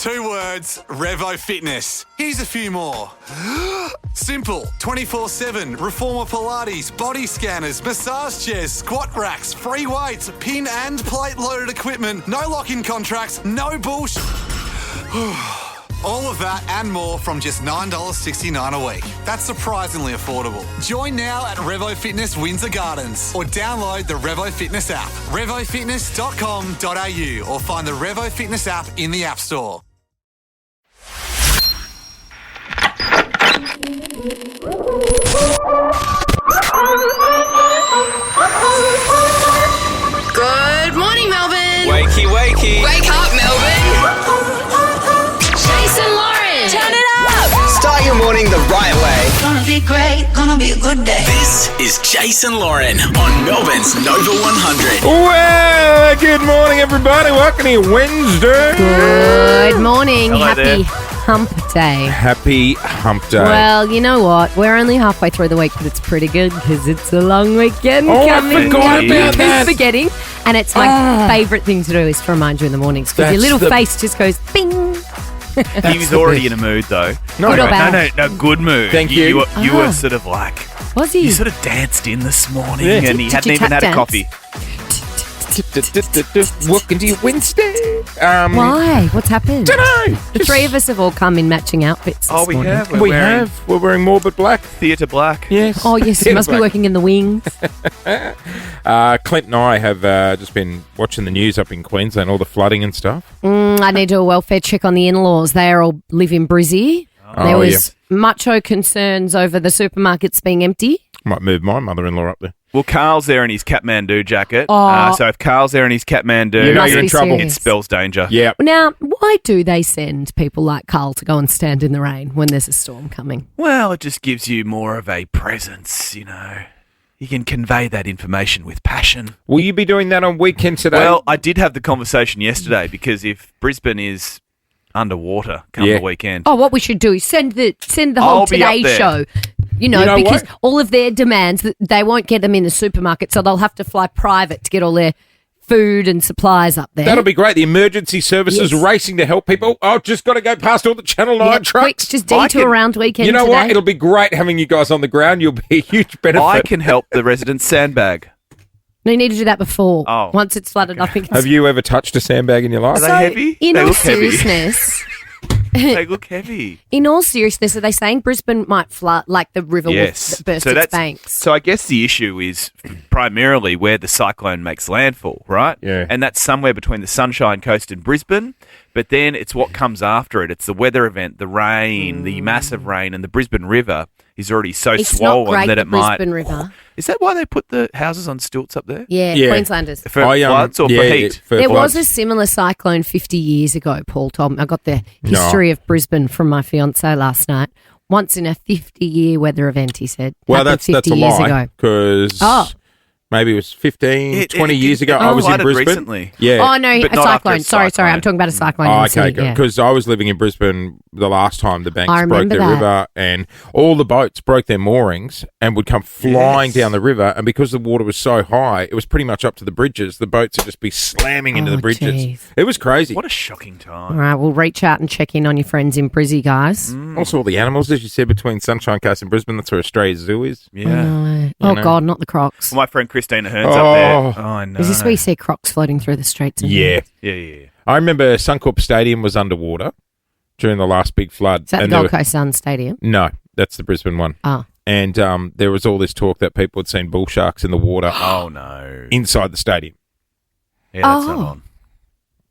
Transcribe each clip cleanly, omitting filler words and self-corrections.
2 words, Revo Fitness. Here's a few more. Simple, 24/7, reformer Pilates, body scanners, massage chairs, squat racks, free weights, pin and plate loaded equipment, no lock-in contracts, no bullshit. All of that and more from just $9.69 a week. That's surprisingly affordable. Join now at Revo Fitness Windsor Gardens or download the Revo Fitness app. RevoFitness.com.au or find the Revo Fitness app in the App Store. Good morning, Melbourne. Wakey, wakey. Wake up, Melbourne. Jason Lauren. Turn it up. Start your morning the right way. Gonna be great, gonna be a good day. This is Jason Lauren on Melbourne's Nova 100. Well, good morning, everybody. Welcome to Wednesday. Good morning. Hello Happy there. Hump Day. Happy Hump Day. Well, you know what? We're only halfway through the week, but it's pretty good because it's a long weekend coming. I forgot about that. Forgetting. And it's my favourite thing to do is to remind you in the mornings because your That's little face just goes bing. He was already in a mood, though. No, Good or bad? No, good mood. Thank you. You were sort of like... Was he? You sort of danced in this morning Yeah. and he Did hadn't you even tap had a dance? coffee. Welcome to your Wednesday. Why? What's happened? Dunno. The three of us have all come in matching outfits this We morning. have. We're wearing Morbid Black. Theatre Black. Yes. Oh, yes. You must be working in the wings. Clint and I have just been watching the news up in Queensland, all the flooding and stuff. I need to do a welfare check on the in-laws. They all live in Brizzy. There was macho concerns over the supermarkets being empty. Might move my mother-in-law up there. Well, Carl's there in his Kathmandu jacket. Oh. So if Carl's there in his Kathmandu, You know Must you're in be trouble. serious. it spells danger. Yeah. Now, why do they send people like Carl to go and stand in the rain when there's a storm coming? Well, it just gives you more of a presence, you know. You can convey that information with passion. Will you be doing that on weekend today? Well, I did have the conversation yesterday because if Brisbane is underwater come Yeah. the weekend, Oh, what we should do is send the whole I'll be up Today there. Show. You You know because what? all of their demands, they won't get them in the supermarket, so they'll have to fly private to get all their food and supplies up there. that'll be great. The emergency services Yes. racing to help people. I've just got to go past all the Channel 9 Quick, trucks. just I detour can- around weekend You know today. what? It'll be great having you guys on the ground. You'll be a huge benefit. I can help the residents sandbag. No, you need to do that before. Oh, Once it's flooded, I think it's... Have you ever touched a sandbag in your life? Are they heavy? In They all look heavy. seriousness... They look heavy. In all seriousness, are they saying Brisbane might flood like the river Yes. will burst So its that's banks? So I guess the issue is primarily where the cyclone makes landfall, right? Yeah. And that's somewhere between the Sunshine Coast and Brisbane. But then it's what comes after it. It's the weather event, the rain, the massive rain, and the Brisbane River is already so It's swollen not great, that the it might. Brisbane River. Is that why they put the houses on stilts up there? Yeah, Yeah. Queenslanders. For floods or for heat? for There was floods. a similar cyclone 50 years ago, Paul told me. I got the history of Brisbane from my fiancé last night. Once in a 50-year weather event, he said. Well, Happened that's 50 a years lie ago. because Oh. maybe it was 15, 20 years ago. it I was in flooded Brisbane. recently. Yeah. Oh, no, But a not after cyclone. a Sorry. cyclone. I'm talking about a cyclone Oh, in okay, Sydney, yeah. because I was living in Brisbane the last time the banks I broke remember the that. river and all the boats broke their moorings and would come flying Yes. down the river. And because the water was so high, it was pretty much up to the bridges. The boats would just be slamming into Oh, the bridges. geez. It was crazy. What a shocking time. All right, we'll reach out and check in on your friends in Brizzy, guys. Also, all the animals, as you said, between Sunshine Coast and Brisbane, that's where Australia's zoo is. Yeah. Oh, know. God, not the crocs. Well, my friend Christina Hearn's Oh. up there. Oh, I know. Is this where you see crocs floating through the streets? and Yeah. Yeah. I remember Suncorp Stadium was underwater during the last big flood. Is that the and there Gold were- Coast Sun Stadium? No, that's the Brisbane one. Oh. And there was all this talk that people had seen bull sharks in the water Oh, no. inside the stadium. Yeah, that's Oh. not on.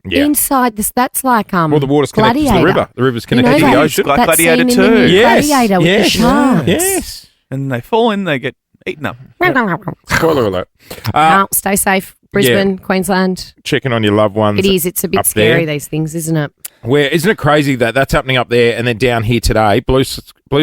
Yeah. Inside this, that's like Well, the water's connected to the Gladiator. river. The river's You know connected to the that- ocean. Like that Gladiator scene in the new 2. Yes. Gladiator with yes. the sharks. Yes. And they fall in, they get eaten up. Spoiler alert. No, stay safe. Brisbane, Queensland. Checking on your loved ones. It is. It's a bit up scary, there. these things, isn't it? Where isn't it crazy that that's happening up there and then down here today? Blue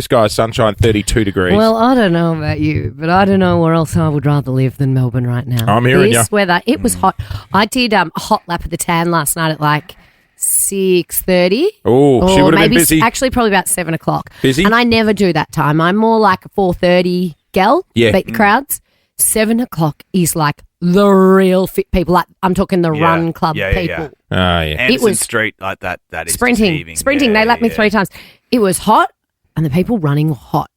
skies, sunshine, 32 degrees. Well, I don't know about you, but I don't know where else I would rather live than Melbourne right now. I'm hearing this ya. weather, it was hot. I did a hot lap of the tan last night at like 6:30. Oh, she Or would have been maybe busy. actually probably about 7 o'clock. Busy? And I never do that time. I'm more like a 4:30 gal. Yeah. Beat the crowds. 7 o'clock is like the real fit people. Like I'm talking the Yeah. run club Yeah, people. Oh, yeah. Anderson was Street, like that is Sprinting. deceiving. They Yeah, lapped me yeah. 3 times. It was hot and the people running were hot.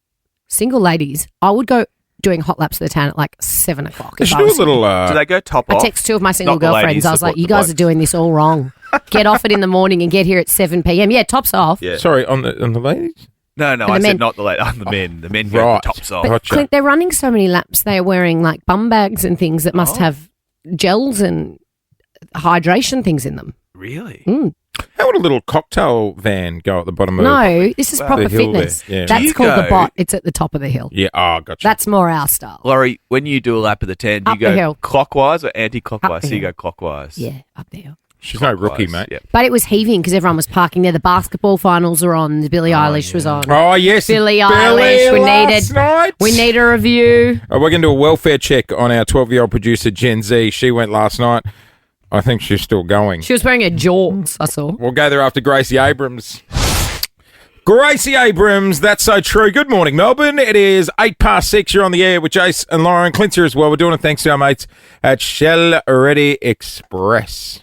Single ladies, I would go doing hot laps of the town at like 7 o'clock. They if should I do a was- little. Do they go top I off? text 2 of my single Not the ladies, girlfriends. I was like, the you guys blokes. are doing this all wrong. Get off it in the morning and get here at 7 p.m. Yeah, tops off. Yeah. Sorry, on the ladies? No, the I men. said not the late. The men. The men go Right. the tops off. But Gotcha. Clint, they're running so many laps. They are wearing like bum bags and things that must have gels and hydration things in them. Really? How would a little cocktail van go at the bottom of No, this is proper the hill fitness. there? Yeah. Do That's you called the go- bot. It's at the top of the hill. Yeah, gotcha. That's more our style. Laurie, when you do a lap of the 10, do you Up the go hill. clockwise or Up anti-clockwise? the So you hill. go clockwise. Yeah, up the hill. She's no rookie, Clockwise, mate. Yeah. But it was heaving because everyone was parking there. The basketball finals are on. The Billie Eilish was on. Oh, yes. Billie Eilish. last night. We need a review. We're going to do a welfare check on our 12-year-old producer, Gen Z. She went last night. I think she's still going. She was wearing a jorts, I saw. We'll go there after Gracie Abrams. Gracie Abrams, that's so true. Good morning, Melbourne. It is 6:08. You're on the air with Jase and Lauren. Clint's here as well. We're doing it thanks to our mates at Shell Ready Express.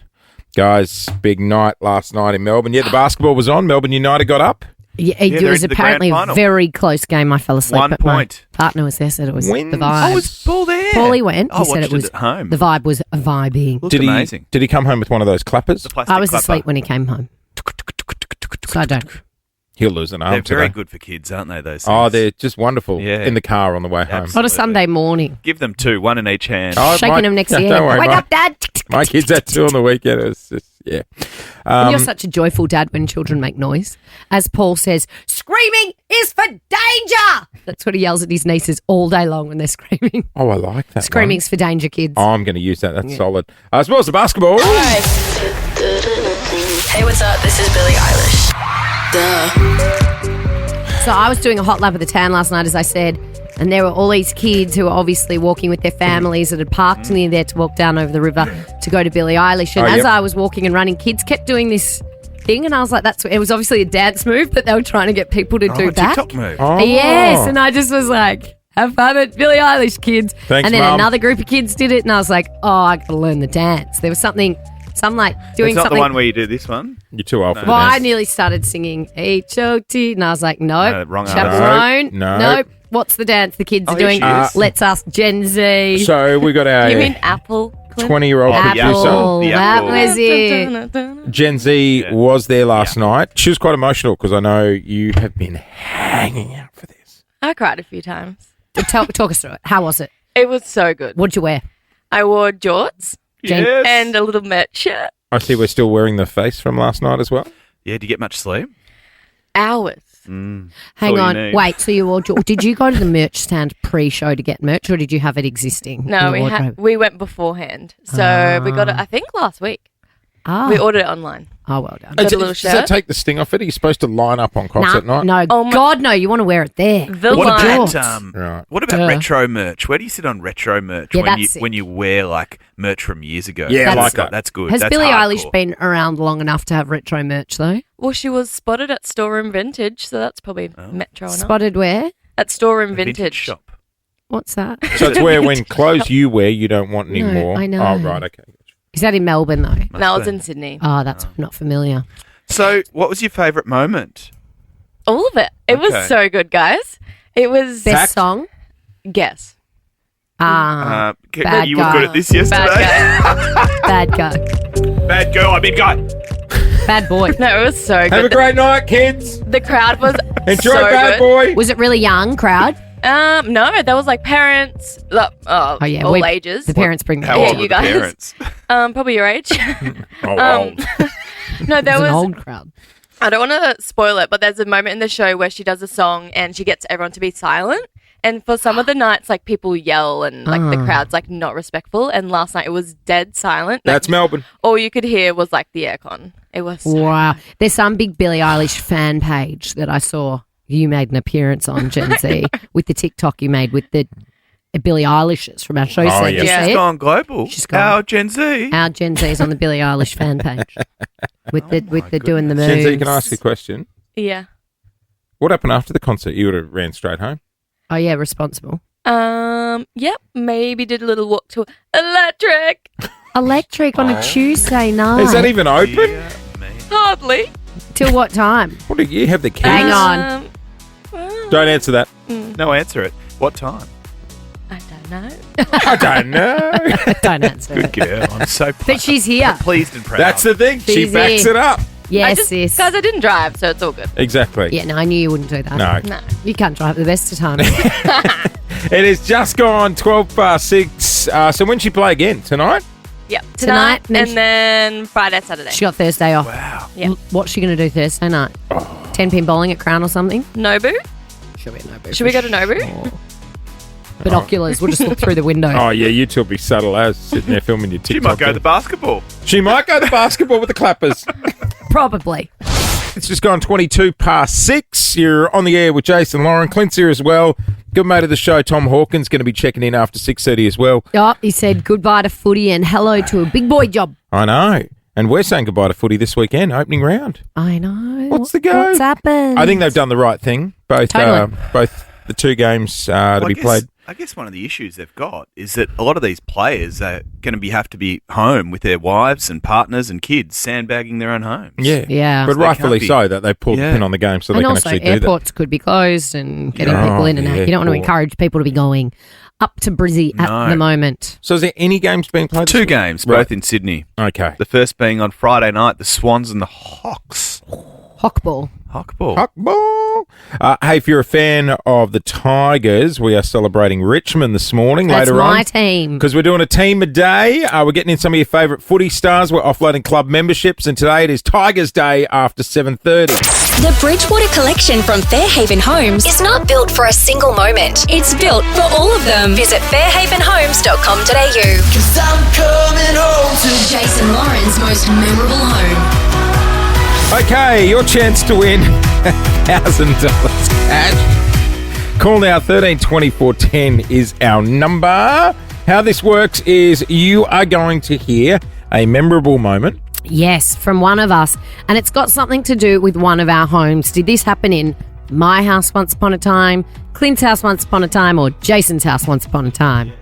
Guys, big night last night in Melbourne. Yeah, the basketball was on. Melbourne United got up. Yeah, Yeah, it they're was into the grand apparently a final. very close game. I fell asleep. 1 but my point. partner was there, said it was Wins. the vibe. Oh, was Paul there? Paulie went. Oh, He said watched it was at home. the vibe was vibing. Looked Did amazing. Did he come home with one of those clappers? The plastic I was clapper. asleep when he came home. So I don't. He'll lose an arm They're very today. good for kids, aren't they? Those. Oh, things? they're just wonderful Yeah. in the car on the way home. Absolutely. Not a Sunday morning. Give them 2, 1 in each hand. Oh, Shaking them next to you. Don't worry, Wake my, up, Dad. my kids had 2 on the weekend. It was just, yeah. And you're such a joyful dad when children make noise. As Paul says, screaming is for danger. That's what he yells at his nieces all day long when they're screaming. Oh, I like that. Screaming's for danger, kids. Oh, I'm going to use that. That's solid. As well as the basketball. Hey, what's up? This is Billie Eilish. So I was doing a hot lap of the town last night, as I said, and there were all these kids who were obviously walking with their families that had parked near there to walk down over the river to go to Billie Eilish. And Oh, as yep. I was walking and running, kids kept doing this thing, and I was like, it was obviously a dance move, but they were trying to get people to do a that. TikTok move. Oh. Yes, and I just was like, have fun at Billie Eilish, kids. Thanks, and then Mum. another group of kids did it, and I was like, oh, I got to learn the dance. There was something, so I'm like doing It's not something. the one where you do this one. You're too old for Well, I that. nearly started singing H-O-T, and I was like, nope, No, wrong chaperone, No. nope. What's the dance the kids are here doing? she is. Let's ask Gen Z. So we got our You mean Apple? Clint? 20-year-old Apple, The that Apple. was it. Gen Z Yeah. was there last night. She was quite emotional because I know you have been hanging out for this. I cried a few times. Talk us through it. How was it? It was so good. What'd you wear? I wore jorts Yes. and a little merch shirt. I see we're still wearing the face from last night as well. Yeah, did you get much sleep? Hours. Hang all you on. need. Wait, so you all, did you go to the merch stand pre-show to get merch, or did you have it existing? in No, your we wardrobe? we went beforehand. So we got it, I think, last week. Ah. We ordered it online. Oh, well done. Got a little Does that shirt. take the sting off it? Are you supposed to line up on concert night? No, Oh my- God, no. You want to wear it there. The What line. about Right. what about Duh. retro merch? Where do you sit on retro merch Yeah, when that's it. when you wear like merch from years ago? Yeah, I that's, like that. That's good. Has That's Billie hardcore. Eilish been around long enough to have retro merch, though? Well, she was spotted at Storeroom Vintage, so that's probably metro enough. Spotted where? At Storeroom A Vintage. shop? What's that? So it's where when clothes you wear you don't want No, anymore. I know. Oh, right, okay. Is that in Melbourne, though? No, I was in Sydney. Oh, that's not familiar. So, what was your favourite moment? All of it. It was Okay. so good, guys. It was Best song? guess. Bad You were guy. good at this yesterday. Bad guy. Bad girl, I mean guy. Bad boy. No, it was so good. Have a great night, kids. The crowd was Enjoy so Bad good. Boy. Was it really young crowd? No, there was like parents, Oh, yeah. all we- ages. The parents bring the How Yeah, old you were the guys. parents? Probably your age. Oh, old. No, there It was an was. old crowd. I don't want to spoil it, but there's a moment in the show where she does a song and she gets everyone to be silent. And for some of the nights, like people yell and like the crowd's like not respectful. And last night it was dead silent. Like, That's Melbourne. all you could hear was like the aircon. It was. So Wow. There's some big Billie Eilish fan page that I saw you made an appearance on, Gen Z, with the TikTok you made with the Billie Eilish's from our show. Oh, set. yeah. Did you Yeah. see She's it? gone global. She's gone. Our Gen Z. Our Gen Z is on the Billie Eilish fan page with the doing the moves. Gen Z, can I ask a question? Yeah. What happened after the concert? You would have ran straight home. Oh yeah, responsible. Yep. Maybe did a little walk to Electric. Electric on a Tuesday night. Is that even open? Hardly. Till what time? What do you have the keys? Hang on. Don't answer that. No, answer it. What time? I don't know. I don't know. Don't answer. Good girl. I'm so But she's here. pleased and proud. That's the thing. She She's backs here. it up. Yes, sis. Because I didn't drive, so it's all good. Exactly. Yeah, no, I knew you wouldn't do that. No. No. You can't drive at the best of times. It is just gone 6. So when she play again? Tonight? Yep. Tonight, Tonight, and then Friday, Saturday. She got Thursday off. Wow. Yeah. What's she going to do Thursday night? Oh. 10-pin bowling at Crown or something? Nobu? She'll be at Nobu. Should we go to Nobu? Binoculars. We'll just look through the window. Oh, yeah, you two will be subtle as sitting there filming your TikTok. She might go to the thing. basketball. She might go to basketball with the clappers. Probably. It's just gone 6. You're on the air with Jason Lauren. Clint's here as well. Good mate of the show, Tom Hawkins, going to be checking in after 6:30 as well. Oh, he said goodbye to footy and hello to a big boy job. I know. And we're saying goodbye to footy this weekend, opening round. I know. What's the go? What's happened? I think they've done the right thing. Both the two games to be played. I guess one of the issues they've got is that a lot of these players are going to have to be home with their wives and partners and kids, sandbagging their own homes. Yeah. But So they rightfully can't be- so that they pulled the Yeah. pin on the game so they And can also, actually do airports could be closed and getting Yeah. people in and Oh, out. You don't want to airport. encourage people to be going up to Brizzy at No. the moment. that. So is there any games being played? this 2 week? games, Right. both in Sydney. Okay. The first being on Friday night, the Swans and the Hawks. Hockball. Hawkball. Huckball. Hey, if you're a fan of the Tigers, we are celebrating Richmond this morning. That's later my on. team. Because we're doing a team a day. We're getting in some of your favourite footy stars. We're offloading club memberships. And today it is Tigers Day after 7:30. The Bridgewater Collection from Fairhaven Homes is not built for a single moment. It's built for all of them. Visit fairhavenhomes.com.au. Cause I'm coming home to Jason Lauren's most memorable home. Okay, your chance to win $1,000 cash. Call now, 132410 is our number. How this works is you are going to hear a memorable moment. Yes, from one of us. And it's got something to do with one of our homes. Did this happen in my house once upon a time, Clint's house once upon a time, or Jason's house once upon a time?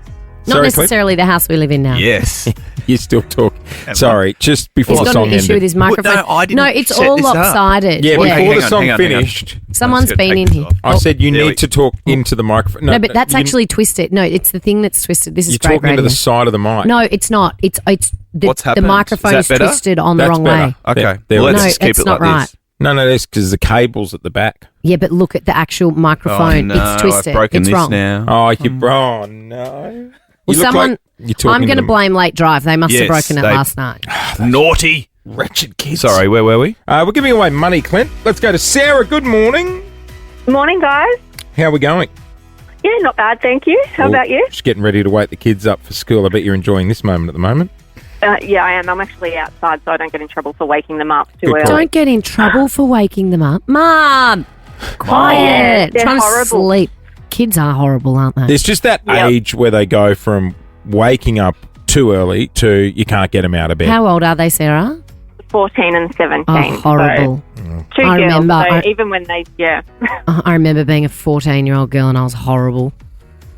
Not Sorry, Clint? necessarily the house we live in now. Yes. You still talk. Sorry, just before He's the got song an issue ended. with his microphone. no, I didn't it's set all this up. lopsided. Yeah, before hang the on, song hang on. finished, Someone's I'm just gonna been in take here. this off. I said you There we need to talk into the microphone. No, but that's you- actually twisted. No, it's the thing that's twisted. This is You're great talking radio. to the side of the mic. No, it's not. It's the, What's the happened? microphone Is is that better? twisted on the That's wrong better. way. Okay. There Well, we let's go. just keep it's it not like right. this. No, that's because the cable's at the back. Yeah, but look at the actual microphone. Oh, no, It's twisted. I've broken it's this wrong. now. Oh, oh no. Well, You look someone. like you're talking I'm to going to them. blame late drive. They must have Yes, broken it they- last night. Naughty. Wretched kids. Sorry, where were we? We're giving away money, Clint. Let's go to Sarah. Good morning. Morning, guys. How are we going? Yeah, not bad, thank you. How Oh, about you? Just getting ready to wake the kids up for school. I bet you're enjoying this moment at the moment. Yeah, I am. I'm actually outside, so I don't get in trouble for waking them up too Good early. call. Don't get in trouble for waking them up. Mom! Quiet. they're Trying horrible. to sleep. Kids are horrible, aren't they? There's just that Yep. age where they go from waking up too early to you can't get them out of bed. How old are they, Sarah? 14 and 17. Oh, horrible. So, two I girls. remember. So even when they, yeah. I remember being a 14-year-old girl and I was horrible.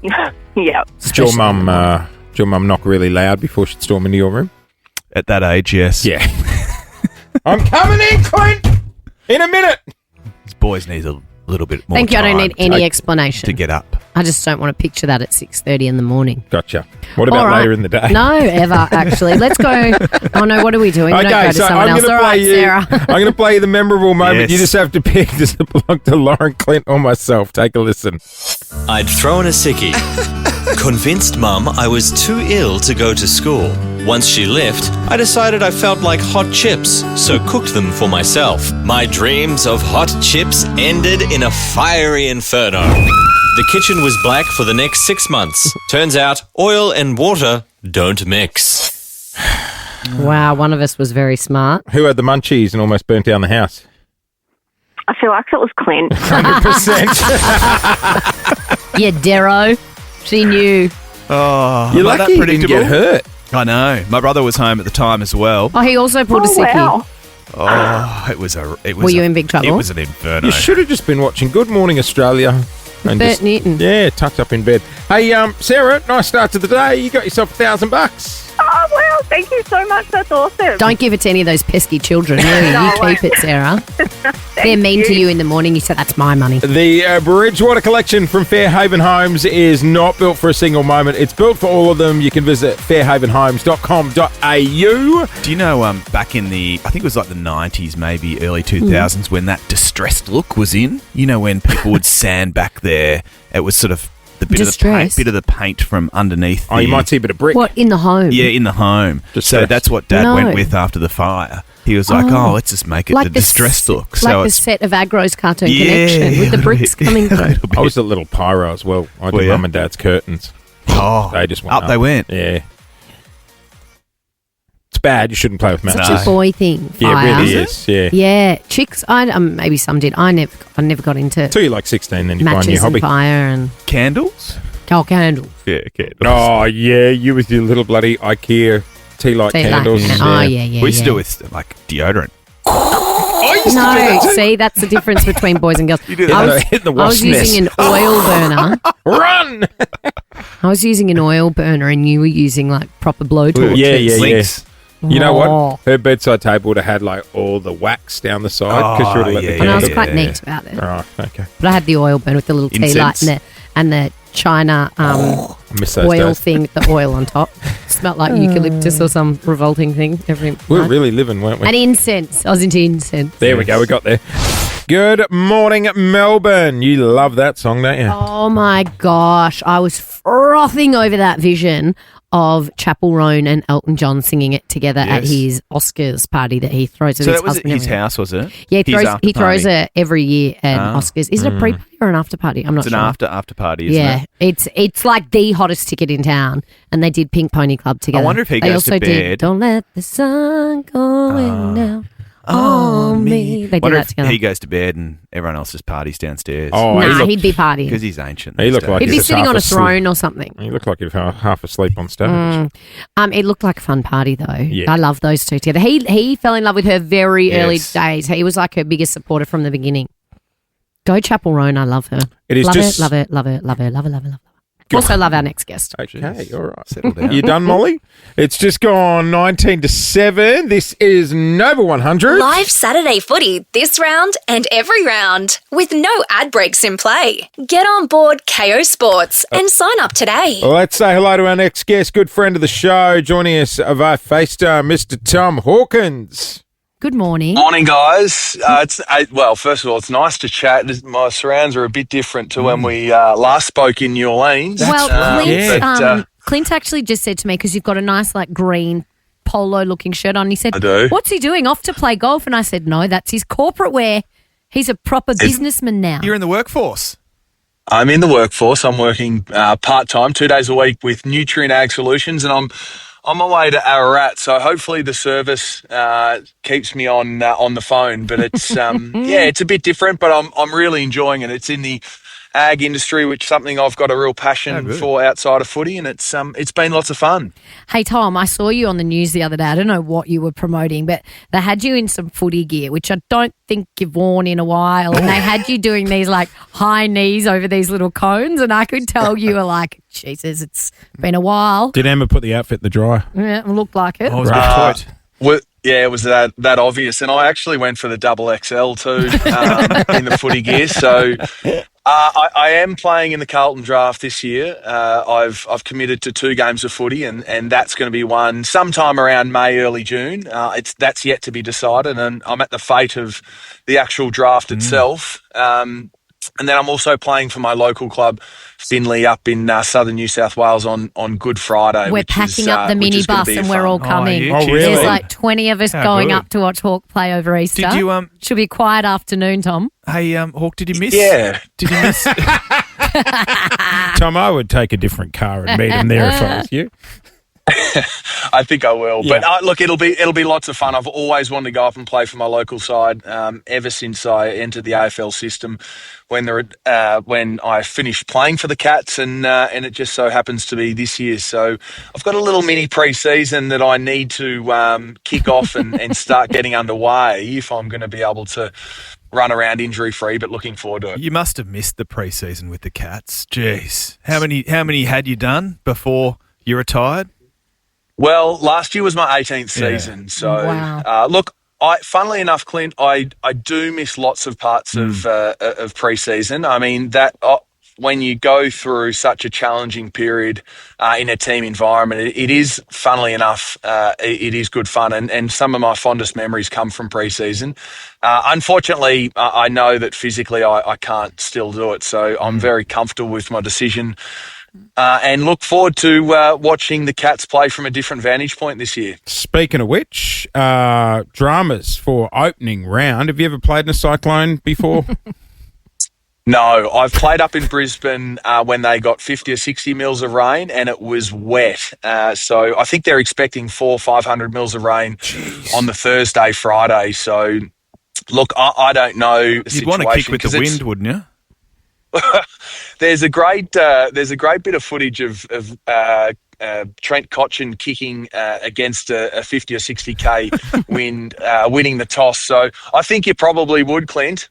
yeah. Did your mum knock really loud before she'd storm into your room? At that age, yes. Yeah. I'm coming in, Clint! In a minute! These boys need a little bit more Thank you. I don't time need any to explanation. get up. I just don't want to picture that at 6:30 in the morning. Gotcha. What about All right. later in the day? No, ever, actually. Let's go. Oh, no, what are we doing? We don't go to someone else. All right, Sarah. I'm going to play you the memorable moment. Yes. You just have to pick, does it belong to Lauren, Clint, or myself? Take a listen. I'd thrown a sickie. Convinced Mum I was too ill to go to school. Once she left, I decided I felt like hot chips, so cooked them for myself. My dreams of hot chips ended in a fiery inferno. The kitchen was black for the next 6 months. Turns out oil and water don't mix. Wow, one of us was very smart. Who had the munchies and almost burnt down the house? I feel like it was Clint. 100%. Yeah, Darrow. She knew. Oh, You're am I lucky that you didn't get hurt. I know. My brother was home at the time as well. Oh, he also pulled a sickie. Wow. Oh, it was Were you in big trouble? It was an inferno. You should have just been watching Good Morning Australia And Bert Newton. Yeah, tucked up in bed. Hey, Sarah, nice start to the day. You got yourself $1,000. Oh, well, thank you so much. That's awesome. Don't give it to any of those pesky children. Really. No, You I keep it, Sarah. They're mean to you in the morning. You say, that's my money. The Bridgewater collection from Fairhaven Homes is not built for a single moment. It's built for all of them. You can visit fairhavenhomes.com.au. Do you know, back in I think it was like the 90s, maybe early 2000s, when that distressed look was in? You know, when people would sand back there, it was sort of the bit of the paint from underneath. Oh, you might see a bit of brick. What, in the home? Yeah, in the home. So that's what Dad went with after the fire. He was like, let's just make it Like the distressed look. Like So the it's set of Agro's Cartoon Connection with the bricks coming through. I was a little pyro as well. I did Mum and Dad's curtains. Oh, they just went up. They went. Yeah. It's bad. You shouldn't play with matches. Such a boy thing. Yeah, Fire. it really is. Yeah. Yeah, chicks. Maybe some did. I never got into Until you're like 16, then you find matches your hobby. and fire and Candles? candles. Yeah, candles. Oh, yeah. You with your little bloody IKEA tea light candles. Oh, yeah. We used to do with like deodorant. No, see, that's the difference between boys and girls. Hit the I was wasp's nest. using an oil burner. Run! I was using an oil burner and you were using like proper blowtorches. Yeah. Links. You know Oh. what? Her bedside table would have had like all the wax down the side because she would have let the And I was candle. quite neat about it. Right, okay. But I had the oil burner with the little tea light Incense. and the China I miss those oil days. thing with the oil on top. Smelled like eucalyptus or some revolting thing every We were night. really living, weren't we? And incense. I was into incense. There we go. We got there. Good morning, Melbourne. You love that song, don't you? Oh my gosh. I was frothing over that vision of Chapel Roan and Elton John singing it together at Yes. his Oscars party that he throws with So his that was at husband. his every year. house, was it? Yeah, His he throws after-party. it every year at Ah. Oscars. Is it a pre-party or an after-party? I'm not It's sure. an after party, isn't Yeah, it? it's like the hottest ticket in town, and they did Pink Pony Club together. wonder if he they goes to also bed. did Don't Let the Sun Go In Now on Me. They did Wonder that if together. he goes to bed and everyone else just parties downstairs. Oh, Nah, he he'd be partying. Because he's ancient. He these looked like days. He'd be was sitting half on a asleep. throne or something. He looked like he was half asleep on stage. It looked like a fun party though. Yeah. I love those two together. He fell in love with her very early Yes. days. He was like her biggest supporter from the beginning. Go Chapel Roan. I love her. It is love just- her, love her, love her, love her, love her, love her, love her. Also love our next guest. Okay, all right. Settle down. You done, Molly? It's just gone 19 to 7. This is Nova 100. Live Saturday footy this round and every round with no ad breaks in play. Get on board KO Sports and sign up today. Let's say hello to our next guest, good friend of the show, joining us via FaceTime, Mr. Tom Hawkins. Good morning. Morning, guys. Well, first of all, it's nice to chat. My surrounds are a bit different to when we last spoke in New Orleans. Well, Clint, but, Clint actually just said to me, because you've got a nice like green polo-looking shirt on, he said, I do. "What's he doing? Off to play golf?" And I said, "No, that's his corporate wear. He's a proper businessman now." You're in the workforce. I'm in the workforce. I'm working part-time, 2 days a week with Nutrient Ag Solutions, and I'm on my way to Ararat. So hopefully the service keeps me on the phone. But it's it's a bit different, but I'm really enjoying it. It's in the ag industry, which is something I've got a real passion for outside of footy, and it's been lots of fun. Hey, Tom, I saw you on the news the other day. I don't know what you were promoting, but they had you in some footy gear, which I don't think you've worn in a while. And they had you doing these like high knees over these little cones. And I could tell you were like, Jesus, it's been a while. Did Emma put the outfit in the dryer? Yeah, it looked like it. I was a bit tight. It was that obvious, and I actually went for the double XL too in the footy gear. So I am playing in the Carlton draft this year. I've committed to 2 games of footy, and that's going to be one sometime around May, early June. That's yet to be decided, and I'm at the fate of the actual draft itself. And then I'm also playing for my local club, Finley, up in southern New South Wales on Good Friday. We're which packing is, up the which is gonna minibus be and we're fun. all coming. yeah. Oh, really? There's like 20 of us How going good. up to watch Hawk play over Easter. Did you Should be a quiet afternoon, Tom. Hey, Hawk, did you miss? Yeah. Did you miss? Tom, I would take a different car and meet him there if I was you. I think I will. Yeah. But look, it'll be lots of fun. I've always wanted to go up and play for my local side ever since I entered the AFL system. When I finished playing for the Cats, and it just so happens to be this year. So I've got a little mini pre-season that I need to kick off and start getting underway if I'm going to be able to run around injury free, but looking forward to it. You must have missed the preseason with the Cats. Jeez. How many had you done before you retired? Well, last year was my 18th season. So, look, funnily enough, Clint, I do miss lots of parts of pre-season. I mean, when you go through such a challenging period in a team environment, it is, funnily enough, it is good fun. And some of my fondest memories come from pre-season. Unfortunately, I know that physically I can't still do it. So I'm very comfortable with my decision. And look forward to watching the Cats play from a different vantage point this year. Speaking of which, dramas for opening round. Have you ever played in a cyclone before? No, I've played up in Brisbane when they got 50 or 60 mils of rain and it was wet. So I think they're expecting 400 or 500 mils of rain on the Thursday, Friday. So, look, I don't know. You'd want to kick with the wind, wouldn't you? There's a great bit of footage of Trent Cotchin kicking against a 50 or 60k wind, winning the toss. So I think you probably would, Clint.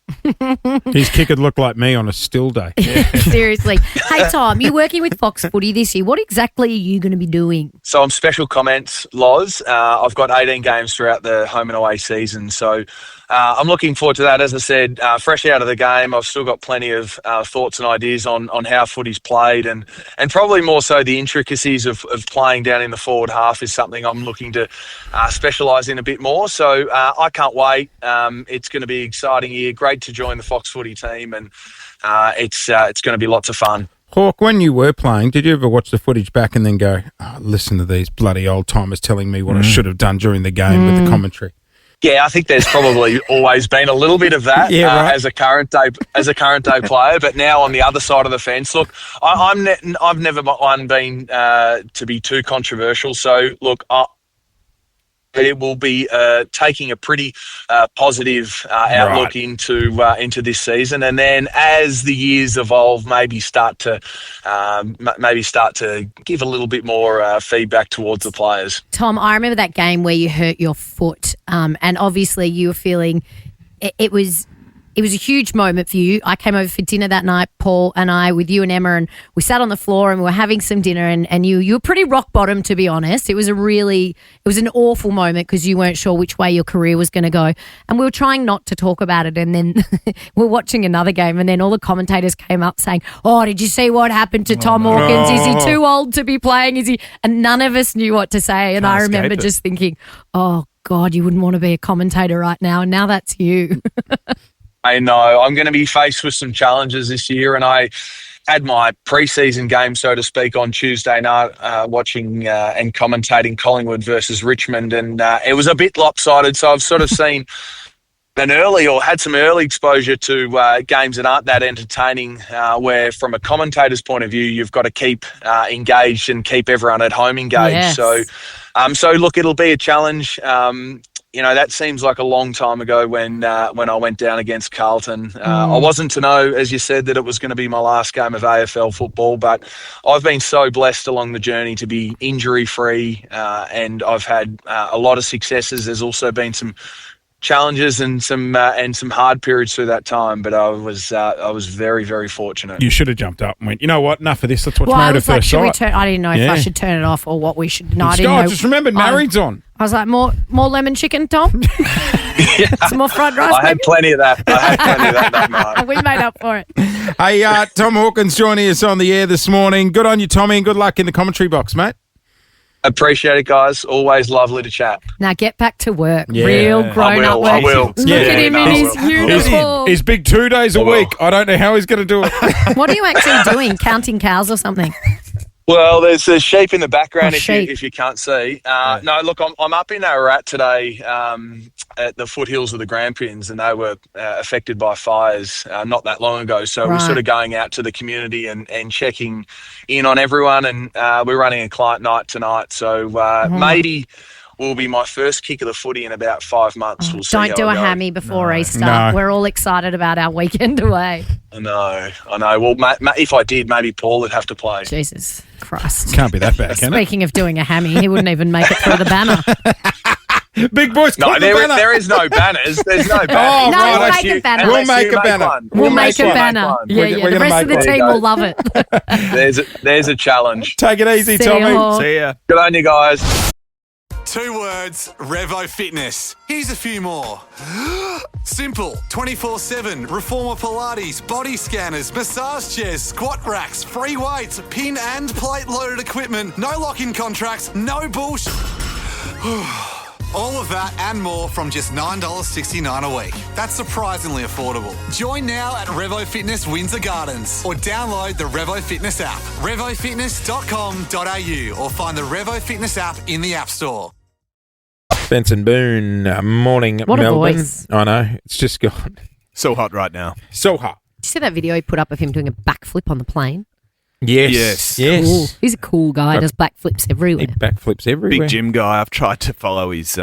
His kick would look like me on a still day. Yeah. Seriously. Hey, Tom, you're working with Fox Footy this year. What exactly are you going to be doing? So I'm special comments, Loz. I've got 18 games throughout the home and away season. So I'm looking forward to that. As I said, fresh out of the game, I've still got plenty of thoughts and ideas on how footy's played and probably more so the intricacies of playing down in the forward half is something I'm looking to specialise in a bit more. So I can't wait. It's going to be an exciting year. Great to join the Fox Footy team and it's going to be lots of fun. Hawk, when you were playing, did you ever watch the footage back and then go, listen to these bloody old timers telling me what I should have done during the game with the commentary? Yeah, I think there's probably always been a little bit of that as a current day player. But now on the other side of the fence, look, I've never been to be too controversial. So look, it will be taking a pretty positive outlook into this season, and then as the years evolve, maybe start to give a little bit more feedback towards the players. Tom, I remember that game where you hurt your foot, and obviously you were feeling it was a huge moment for you. I came over for dinner that night, Paul and I, with you and Emma, and we sat on the floor and we were having some dinner and you were pretty rock bottom, to be honest. It was an awful moment because you weren't sure which way your career was going to go. And we were trying not to talk about it. And then we're watching another game and then all the commentators came up saying, oh, did you see what happened to Tom Hawkins? Is he too old to be playing? And none of us knew what to say. And I remember just thinking, oh, God, you wouldn't want to be a commentator right now. And now that's you. I know I'm going to be faced with some challenges this year, and I had my pre-season game, so to speak, on Tuesday night, watching and commentating Collingwood versus Richmond, and it was a bit lopsided. So I've sort of seen had some early exposure to games that aren't that entertaining, where from a commentator's point of view, you've got to keep engaged and keep everyone at home engaged. Yes. So look, it'll be a challenge. That seems like a long time ago when I went down against Carlton. I wasn't to know, as you said, that it was going to be my last game of AFL football, but I've been so blessed along the journey to be injury-free, and I've had a lot of successes. There's also been some challenges and some hard periods through that time, but I was very, very fortunate. You should have jumped up and went, you know what, enough of this, let's watch Married at First Sight. I didn't know if I should turn it off or what we should. No, I didn't know. Just remembered Married's on. I was like, more lemon chicken, Tom? Some more fried rice? I had plenty of that that night. We made up for it. Hey, Tom Hawkins joining us on the air this morning. Good on you, Tommy, and good luck in the commentary box, mate. Appreciate it, guys. Always lovely to chat. Now get back to work. Yeah. Real grown-up work. I will. Look at him in his uniform. He's big 2 days a week. I don't know how he's going to do it. What are you actually doing? Counting cows or something? Well, there's a sheep in the background if you can't see. No, look, I'm up in Ararat today at the foothills of the Grampians, and they were affected by fires not that long ago. So we're sort of going out to the community and checking in on everyone, and we're running a client night tonight. So maybe will be my first kick of the footy in about 5 months. We'll see. Don't do a hammy before Easter. No. We're all excited about our weekend away. I know. Well, if I did, maybe Paul would have to play. Jesus Christ. Can't be that bad, can it? Speaking of doing a hammy, he wouldn't even make it through the banner. Big boys, No, put the banner. there is no banners. There's no banners. Oh, No, right. we'll make a banner. We'll make a banner. One. We'll make a one. banner. one. Yeah, We're yeah. The gonna rest of the make team one. will love it. There's a challenge. Take it easy, See ya. Tommy. See ya. Good on you guys. 2 words, Revo Fitness. Here's a few more. Simple, 24/7, reformer Pilates, body scanners, massage chairs, squat racks, free weights, pin and plate loaded equipment, no lock-in contracts, no bullshit. All of that and more from just $9.69 a week. That's surprisingly affordable. Join now at Revo Fitness Windsor Gardens or download the Revo Fitness app, revofitness.com.au, or find the Revo Fitness app in the App Store. Benson Boone, morning, What a Melbourne. voice. I know, it's just gone. So hot right now. So hot. Did you see that video he put up of him doing a backflip on the plane? Yes. Cool. He's a cool guy. Does backflips everywhere. He backflips everywhere. Big gym guy. I've tried to follow his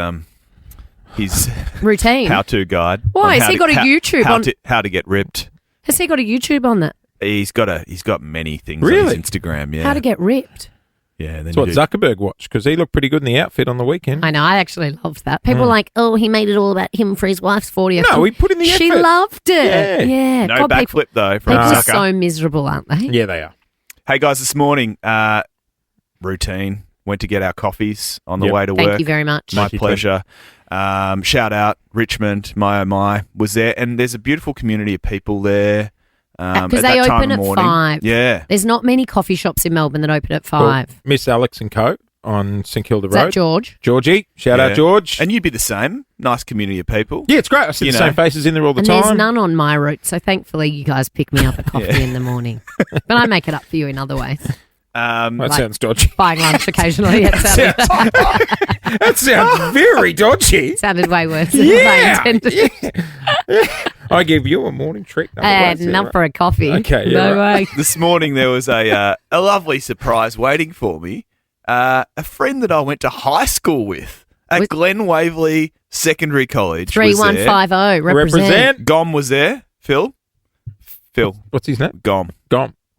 Routine. how-to guide. Why? on Has he got a YouTube on- how to get ripped? Has he got a YouTube on that? He's got many things Really? on his Instagram. Yeah. How to get ripped? Yeah. Then That's what Zuckerberg watched, because he looked pretty good in the outfit on the weekend. I know. I actually loved that. People are like, oh, he made it all about him for his wife's 40th. No, he put in the She effort. loved it. Yeah. No God, backflip though from People are Zucker. so miserable, aren't they? Yeah, they are. Hey guys, this morning, routine. Went to get our coffees on the Yep. way to Thank work. you very much. My Thank you, pleasure. Shout out Richmond, my oh my, was there, and there's a beautiful community of people there. Because at they that time open of at morning. 5. Yeah. There's not many coffee shops in Melbourne that open at 5. Well, Miss Alex and Co. on St Kilda Is Road. that George? Georgie. Shout Yeah. out, George. And you'd be the same. Nice community of people. Yeah, it's great. I see You the know. same faces in there all the And time. there's none on my route, so thankfully you guys pick me up a coffee in the morning. But I make it up for you in other ways. That like- sounds dodgy. Buying lunch occasionally. It sounded, That sounds very dodgy. sounded way worse Yeah. than I intended. I give you a morning treat. Not for a coffee. Okay, yeah, no right. way. This morning there was a lovely surprise waiting for me. A friend that I went to high school with at Glen Waverley Secondary College. was there. 3150. Represent. Gom was there. Phil. What's his name? Gom.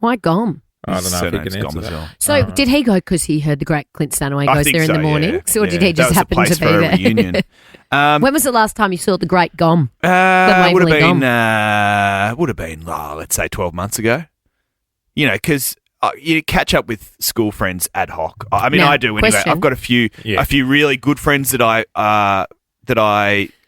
Why Gom? I don't know if he Surname's can Gom answer as that. well. So did he go because he heard the great Clint Stanaway I goes think there in the so, mornings? yeah. Or did Yeah. he just That was the happen to place be for a there? reunion. When was the last time you saw the great Gom? Would have Waverley been, Gom. let's say 12 months ago. You know, because you catch up with school friends ad hoc. I mean, Now, I do anyway. question. I've got a few really good friends that I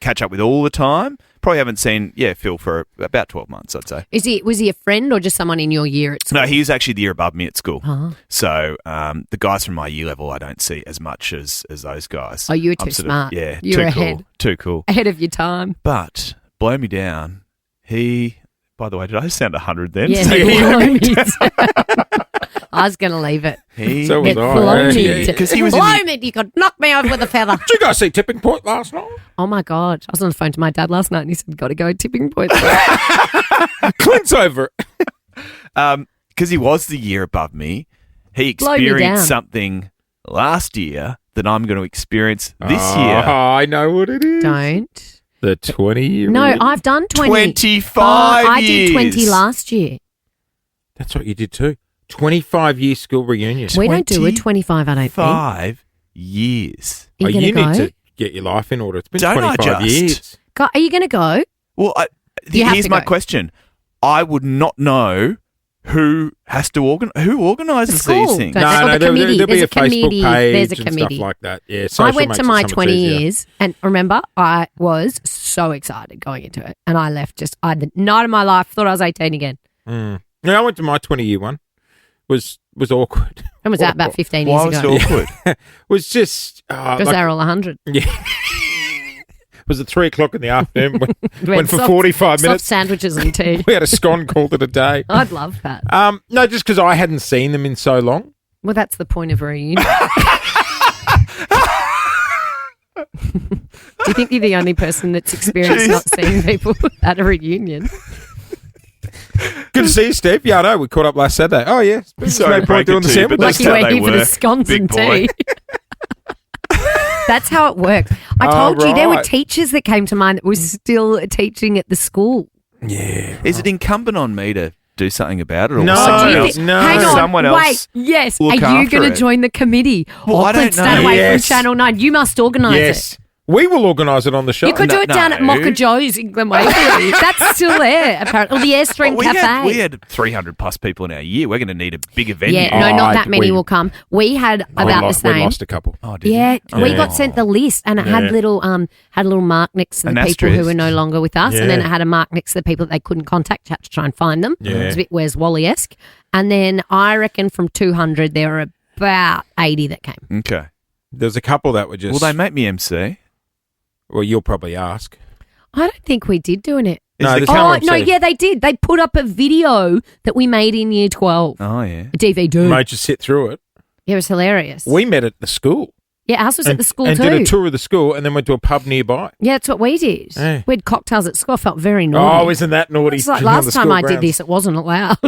catch up with all the time. Probably haven't seen Phil for about 12 months, I'd say. Was he a friend or just someone in your year at school? No, he was actually the year above me at school. Uh-huh. So the guys from my year level, I don't see as much as those guys. Oh, you were I'm too sort of- smart. yeah, You too were cool. ahead. Too cool. Ahead of your time. But blow me down. By the way, did I sound 100 then? Yeah, So you he- blow me down. I was going to leave it. So was Get I. blown Yeah. into- Because he was in blow me, you could knock me over with a feather. Did you guys see Tipping Point last night? Oh my God. I was on the phone to my dad last night and he said, got to go tipping point. Clint's over it. Because he was the year above me, he Blow me down. experienced something last year that I'm going to experience this Oh, year. I know what it is. Don't. The 20-year. No, I've done 20. 25 I did 20 years. last year. That's what you did too. 25-year school reunion. We don't do a 25, I don't think. 5 years. Are you you going need to go? to get your life in order. It's been Don't I 25 just? years. Are you going to go? Well, You have here's to my go. question. I would not know who has to who organises The school. these things. Don't they? Or the there'll committee. be There's a a Facebook committee. page There's a and committee. stuff like that. Yeah, I social went makes to it my so much 20 easier. years and remember, I was so excited going into it. And I left the night of my life, thought I was 18 again. Yeah, I went to my 20-year one. Was awkward. When was that? About 15 Why years was ago. it awkward? Was just Because they were all 100. Yeah. Was at 3 o'clock in the afternoon. We had Went for soft- 45 Soft minutes. sandwiches and tea. We had a scone, called it a day. I'd love that. No, just because I hadn't seen them in so long. Well, that's the point of a reunion. Do you think you're the only person that's experienced not seeing people at a reunion? Good to see you, Steve. Yeah, I know. We caught up last Saturday. Oh, yeah. Sorry to break doing it the to you, but sandwich. that's Lucky how we're they here for the work, scones big and boy. tea. That's how it works. I told you there were right. teachers that came to mind that were still teaching at the school. Yeah. Is it incumbent on me to do something about it, or No, will someone do you else? think- no. Hang on. Someone else Wait. Yes. look Are you after going to it? join the committee? Well, I Clint don't know. Stanaway Yes. from Channel 9. You must organise Yes. it. We will organise it on the show. You could do it down at Mocha Joe's in Glen Waverley. That's still there, apparently. Or the Airstream Cafe. We had 300 plus people in our year. We're going to need a bigger venue. Yeah, no, not that many will come. We had about the same. We lost a couple. Oh, did Yeah, you? we got sent the list, and it had little mark next to the people who were no longer with us, and then it had a mark next to the people that they couldn't contact. Had to try and find them. Yeah. It's a bit Where's Wally-esque. And then I reckon from 200, there were about 80 that came. Okay. There's a couple that were just. Will they make me MC? Well, you'll probably ask. I don't think we did doing it. No, the Oh, camera no, MC. yeah, they did. They put up a video that we made in year 12. Oh, yeah. A DVD. Made you sit through it. Yeah, it was hilarious. We met at the school. Yeah, ours was at the school and too. did a tour of the school and then went to a pub nearby. Yeah, that's what we did. Yeah. We had cocktails at school. I felt very naughty. Oh, isn't that naughty? It's like on last the time school I did grounds? this, it wasn't allowed.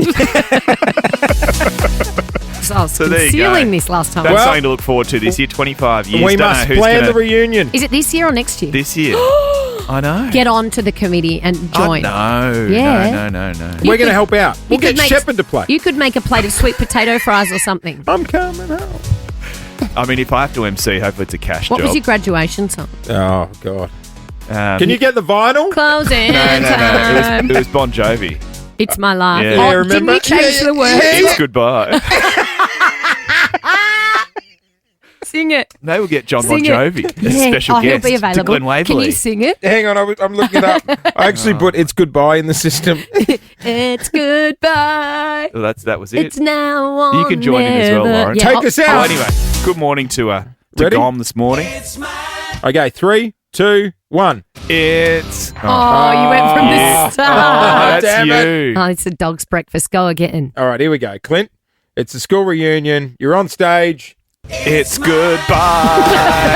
So I was So there you go. concealing this last time. That's something to look forward to this year, 25 years. We Don't must know who's plan gonna, the reunion. Is it this year or next year? This year. I know. Get on to the committee and join. Oh, no. Yeah. No. We're going to help out. We'll could get Shepard to play. You could make a plate of sweet potato fries or something. I'm coming home. I mean, if I have to MC, hopefully it's a cash What job. was your graduation song? Oh, God. Um, Can you get the vinyl? Closing No. time. It was Bon Jovi. It's my life. Yeah. Oh, Yeah, didn't remember? you change the words? It's goodbye. Sing it. They will get John Sing Bon it. Jovi, Yeah. a special Oh, he'll guest be to available. Glen Waverley. Can you sing it? Hang on, I'm looking it up. I actually put It's Goodbye in the system. It's goodbye. Well, that was it. It's now or You can join in as well, never. Lauren. Yeah, Take us out. Oh, anyway, good morning to Ready? Gom this morning. Okay, 3, 2, 1. It's Oh, you went from the start. that's damn it. you. Oh, it's a dog's breakfast. Go again. All right, here we go. Clint, it's a school reunion. You're on stage. It's goodbye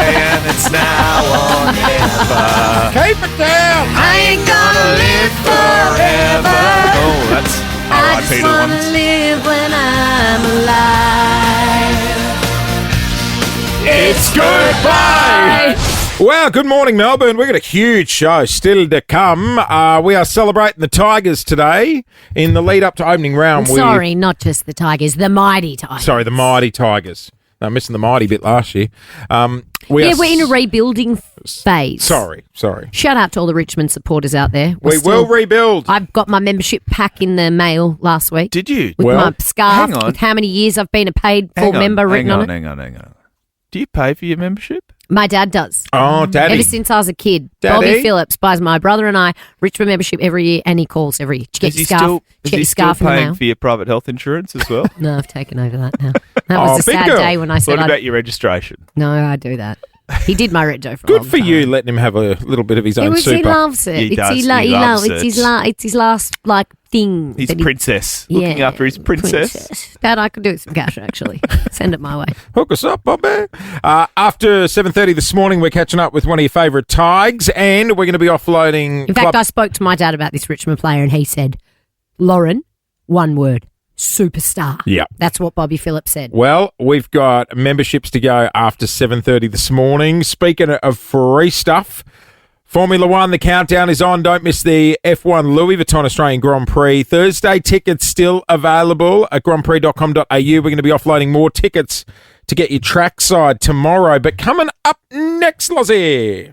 and it's now or never. Keep it down. I ain't gonna live forever. Oh, that's I R.I.P. just to the wanna ones. live when I'm alive. It's goodbye. Well, good morning, Melbourne. We've got a huge show still to come. We are celebrating the Tigers today in the lead up to opening round. Sorry, not just the Tigers, the mighty Tigers. Sorry, the Mighty Tigers. No, I'm missing the Mighty bit last year. We're Sorry. Shout out to all the Richmond supporters out there. We will rebuild. I've got my membership pack in the mail last week. Did you? With Well, my scarf, hang on. with how many years I've been a paid full member written on it. Hang on. Do you pay for your membership? My dad does. Oh, Daddy. Ever since I was a kid. Daddy? Bobby Phillips buys my brother and I Richmond membership every year, and he calls every year. Did you get your scarf? Is Get he your still scarf in the paying mail? for your private health insurance as well? No, I've taken over that now. That Oh, was a big sad girl. day when I said What I'd... about your registration? No, I do that. He did my rego for a Good long for time. you, letting him have a little bit of his own He super. loves it. He It's, does. he He loves loves it's it. it's his last thing. His that he- princess. Looking Yeah, after his princess. That I could do with some cash, actually. Send it my way. Hook us up, Bobby. After 7:30 this morning, we're catching up with one of your favourite Tigers, and we're going to be offloading. In fact, I spoke to my dad about this Richmond player, and he said, Lauren, one word, superstar. Yeah. That's what Bobby Phillips said. Well, we've got memberships to go after 7:30 this morning. Speaking of free stuff, Formula One, the countdown is on. Don't miss the F1 Louis Vuitton Australian Grand Prix. Thursday tickets still available at grandprix.com.au. We're going to be offloading more tickets to get you trackside tomorrow. But coming up next, Lozzie.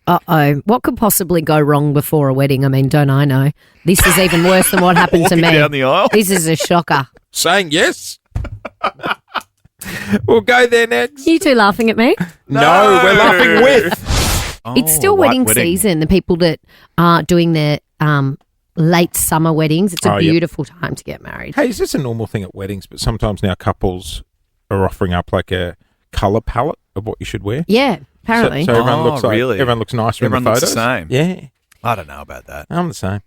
Uh-oh. What could possibly go wrong before a wedding? I mean, don't I know? This is even worse than what happened to me. Walking down the aisle. This is a shocker. Saying yes. We'll go there next. You two laughing at me? No, we're laughing with. It's still wedding season. The people that are doing their late summer weddings, it's a Oh, yep. beautiful time to get married. Hey, is this a normal thing at weddings? But sometimes now couples are offering up like a colour palette of what you should wear. Yeah, apparently. So everyone looks like, really? everyone looks nicer Everyone in the looks photos. the same. Yeah, I don't know about that. I'm the same.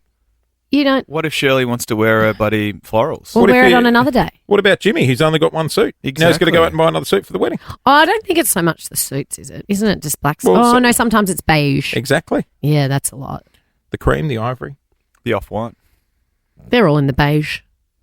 You don't. What if Shirley wants to wear her buddy florals? We'll What if wear it you- on another day. What about Jimmy, who's only got one suit? Now he's got to Exactly. go out and buy another suit for the wedding. Oh, I don't think it's so much the suits, is it? Isn't it just black? Well, oh, so- no, sometimes it's beige. Exactly. Yeah, that's a lot. The cream, the ivory. The off-white. They're all in the beige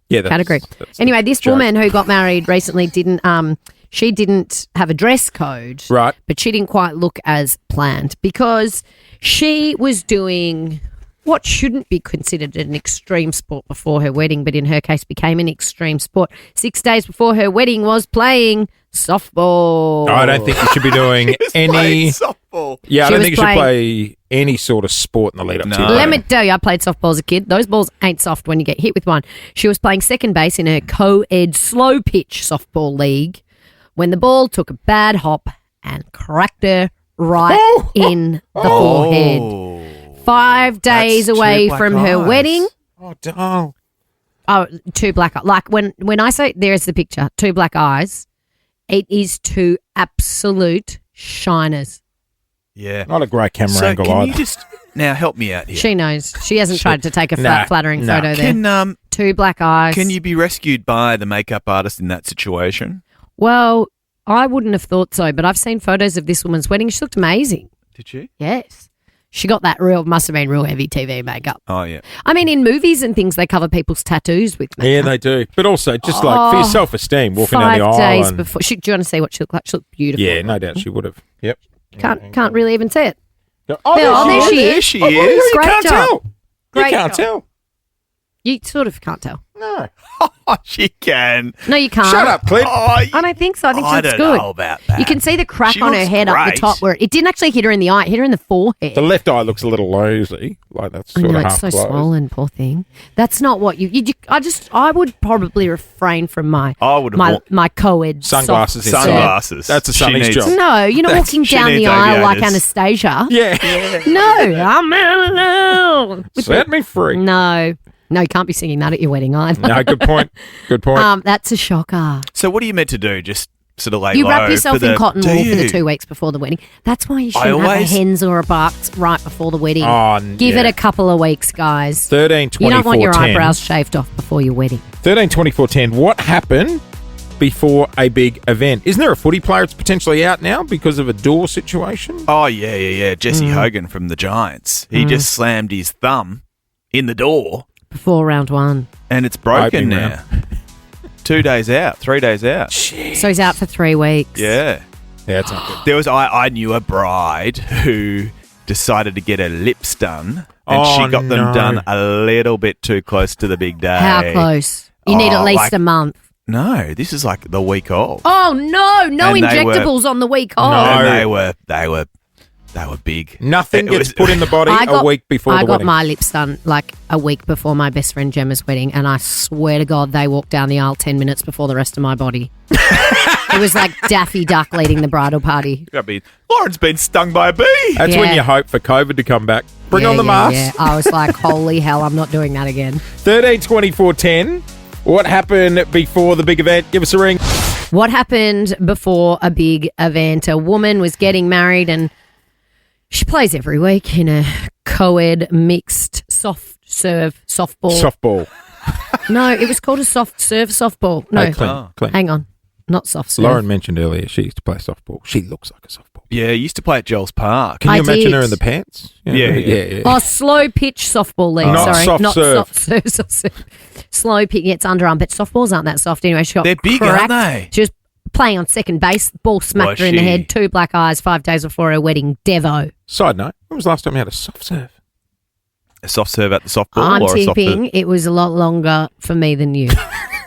Yeah, that's, category. that's a Anyway, this joke. woman who got married recently didn't have a dress code. Right. But she didn't quite look as planned because she was doing what shouldn't be considered an extreme sport before her wedding, but in her case became an extreme sport. 6 days before her wedding was playing softball. I don't think you should be doing any softball. Yeah, I don't think you should play any sort of sport in the lead up to your Let wedding. me tell you, I played softball as a kid. Those balls ain't soft when you get hit with one. She was playing second base in her co-ed slow pitch softball league when the ball took a bad hop and cracked her right in the forehead. 5 days away from her wedding. Oh, darn. Oh, two black eyes. Like when I say, there's the picture, two black eyes, it is two absolute shiners. Yeah. Not a great camera angle can either. you just now help me out here? She knows. She hasn't tried to take a flattering photo there. Can two black eyes. Can you be rescued by the makeup artist in that situation? Well, I wouldn't have thought so, but I've seen photos of this woman's wedding. She looked amazing. Did you? Yes. She got that must have been real heavy TV makeup. Oh, yeah. I mean, in movies and things, they cover people's tattoos with makeup. Yeah, they do. But also, just like for your self-esteem, walking down the aisle. 5 days before. Do you want to see what she looked like? She looked beautiful. Yeah, no doubt she would have. Yep. Can't really even see it. Oh, there she is. There she Oh, is. you Great can't job. tell. Great You can't job. tell. You sort of can't tell. No. Oh, she can. No, you can't. Shut up, Clint. I don't think so. I think I she looks don't good. know about that. You can see the crack She on her looks head up the great. top where it didn't actually hit her in the eye. It hit her in the forehead. The left eye looks a little lousy. Like that's I sort know, of it's half so closed. swollen, poor thing. That's not what you I would probably refrain from my co-ed Sunglasses. soft Sunglasses. That's a She sunny's needs- job. No, you're not walking she down the needs aisle like aviators. Anastasia. Yeah. No, I'm alone. Set me free. No, you can't be singing that at your wedding either. No, good point. Good point. That's a shocker. So what are you meant to do? Just sort of lay You low wrap yourself for in the, cotton do wool for the you? 2 weeks before the wedding. That's why you I shouldn't have a always- hens or a bucks right before the wedding. Oh, Give it yeah. a couple of weeks, guys. 13, You don't want your 10. eyebrows shaved off before your wedding. 13, 24, 10. What happened before a big event? Isn't there a footy player that's potentially out now because of a door situation? Oh, yeah. Jesse Hogan from the Giants. He just slammed his thumb in the door Before round one. and it's broken Opening now. 2 days out, 3 days out. So he's out for 3 weeks. Yeah. Yeah, it's not good. There was I knew a bride who decided to get her lips done and Oh, she got them no. done a little bit too close to the big day. How close? You need at Oh, least like- a month. No, this is like the week of. Oh, no And they were- injectables on the week off. And No. they were big. Nothing It gets was- put in the body a week before I the got wedding. my lips done like a week before my best friend Gemma's wedding, and I swear to God they walked down the aisle 10 minutes before the rest of my body. It was like Daffy Duck leading the bridal party. I mean, Lauren's been stung by a bee. That's when Yeah. you hope for COVID to come back. Bring Yeah, on the yeah, mask. Yeah. I was like, holy hell, I'm not doing that again. 13, 24, 10. What happened before the big event? Give us a ring. What happened before a big event? A woman was getting married and she plays every week in a co-ed mixed soft serve softball. Softball. No, it was called a soft serve softball. No, Hey, Clint. hang on. Not soft serve. Lauren mentioned earlier she used to play softball. She looks like a softball. Yeah, he used to play at Joel's Park. Can you I imagine did. her in the pants? Yeah. Oh, slow pitch softball league. Not Sorry, soft not serve. soft serve. Soft serve. Slow pitch. Yeah, it's underarm, but softballs aren't that soft anyway. She got They're big, cracked. aren't they? She was playing on second base. Ball smacked Was her in the she? head. 2 black eyes. 5 days before her wedding. Devo. Side note, when was the last time you had a soft serve? A soft serve at the softball I'm or a soft tipping it was a lot longer for me than you.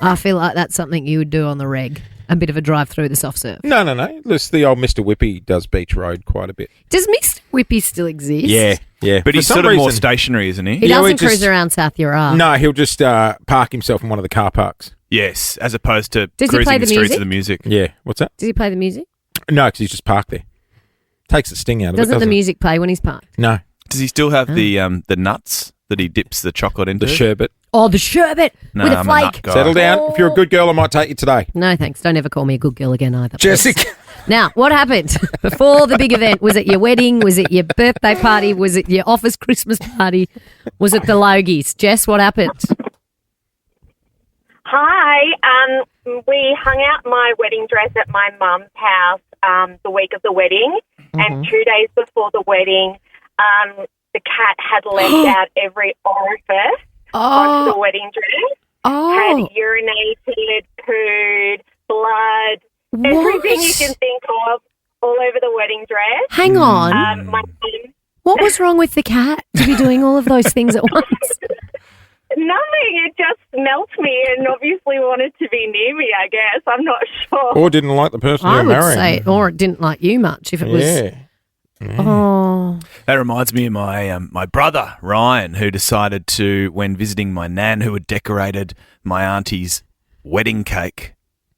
I feel like that's something you would do on the reg. A bit of a drive through the soft serve. No. This the old Mr. Whippy does Beach Road quite a bit. Does Mr. Whippy still exist? Yeah. But For he's some sort of more reason- stationary, isn't he? He Yeah, we doesn't cruise just- around South Europe. No, he'll just park himself in one of the car parks. Yes, as opposed to Does he cruising play the the streets music? of the music. Yeah. What's that? Does he play the music? No, because he's just parked there. Takes the sting out of it. Doesn't the doesn't it? music play when he's parked? No. Does he still have the nuts that he dips the chocolate into? The sherbet. Oh, the sherbet No, with a I'm a nut flake. guy. Settle down. If you're a good girl, I might take you today. No, thanks. Don't ever call me a good girl again either. please. Jessica. Now, what happened before the big event? Was it your wedding? Was it your birthday party? Was it your office Christmas party? Was it the Logies? Jess, what happened? Hi. We hung out my wedding dress at my mum's house the week of the wedding, and 2 days before the wedding, the cat had left out every orifice onto the wedding dress. Had urinated, pooed, blood, everything you can think of all over the wedding dress. Hang on. My What was wrong with the cat to be doing all of those things at once? Nothing. It just smelt me and obviously wanted to be near me, I guess. I'm not sure. Or didn't like the person I you're would marrying. say, or it didn't like you much if it was. Yeah. Oh. That reminds me of my brother, Ryan, who decided to, when visiting my nan, who had decorated my auntie's wedding cake,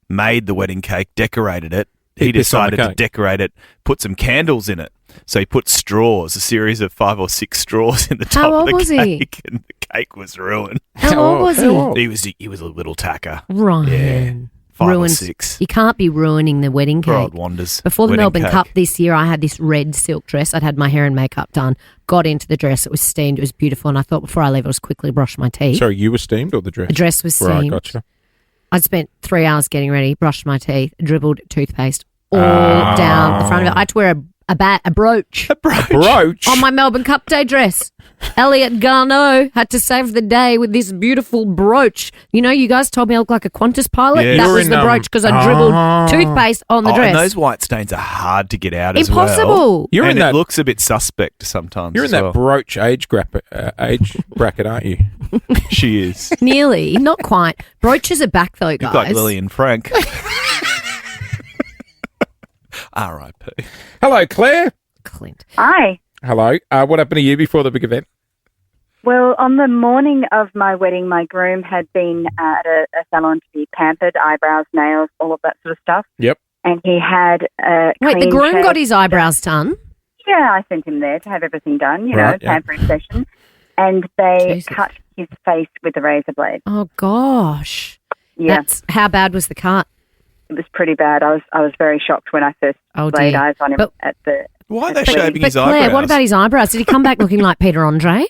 made the wedding cake, decorated it. He pissed on the decided to cake. decorate it, put some candles in it. So he put straws, a series of 5 or 6 straws in the top How of the old was he? cake, and the cake was ruined. How old was he? He was a little tacker. Ryan. Yeah. 5 or Ruins. 6. You can't be ruining the wedding Poor old cake. Wanders. Before the wedding Melbourne cake. Cup this year, I had this red silk dress. I'd had my hair and makeup done, got into the dress. It was steamed. It was beautiful. And I thought before I leave, I'll just quickly brush my teeth. Sorry, you were steamed or the dress? The dress was steamed. Right, gotcha. I'd spent 3 hours getting ready, brushed my teeth, dribbled toothpaste all down the front of it. I had to wear a brooch. A brooch? On my Melbourne Cup Day dress. Elliot Garneau had to save the day with this beautiful brooch. You know, you guys told me I look like a Qantas pilot. Yeah. That You're was in, the brooch because I dribbled toothpaste on the dress. And those white stains are hard to get out as well. Impossible. You're in and that- it looks a bit suspect sometimes. You're in as that well. brooch age bracket, aren't you? She is. Nearly, not quite. Brooches are back though, guys. Look like Lillian Frank. R.I.P. Hello, Claire. Clint. Hi. Hello. What happened to you before the big event? Well, on the morning of my wedding, my groom had been at a salon to be pampered, eyebrows, nails, all of that sort of stuff. Yep. And he had a Wait, the clean groom shave. got his eyebrows done? Yeah, I sent him there to have everything done, you know, Right, yeah. pampering session. And they Jesus. cut his face with a razor blade. Oh gosh. Yeah. That's how bad was the cut? It was pretty bad. I was very shocked when I first Oh, laid dear. eyes on him But- at the... Why are at they the wedding. shaving But his Claire, eyebrows? what about his eyebrows? Did he come back looking like Peter Andre?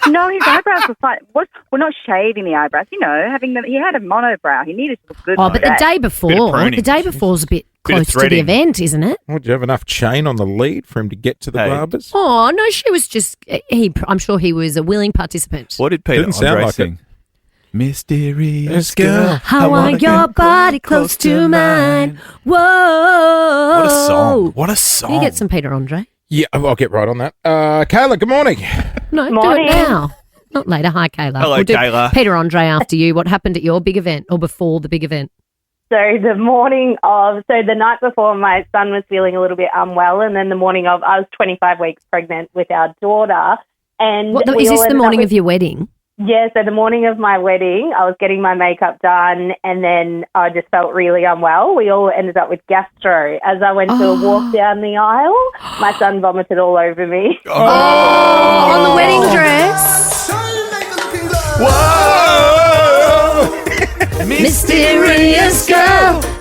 No, his eyebrows were fine. We're not shaving the eyebrows, you know, having them. He had a monobrow. He needed to look good. Oh, but the day before, pruning. the day before's a bit Bit of close to the threading. event, isn't it? Well, did you have enough chain on the lead for him to get to the Hey. barbers? Oh no, she was just. I'm sure he was a willing participant. What did Peter Didn't sound Andre like sing? Mysterious Yes, girl. girl. I want your body close to mine. Whoa! What a song. What a song. Can you get some Peter Andre? Yeah, I'll get right on that. Kayla, good morning. No, Morning. do it now. Not later. Hi, Kayla. Hello, We'll do Kayla. Peter Andre after you. What happened at your big event or before the big event? So the night before, my son was feeling a little bit unwell, and then the morning of, I was 25 weeks pregnant with our daughter. And What, we is all this the ended up morning with- of your wedding? Yeah, so the morning of my wedding, I was getting my makeup done, and then I just felt really unwell. We all ended up with gastro. As I went to a walk down the aisle, my son vomited all over me. On the wedding dress. Mysterious girl,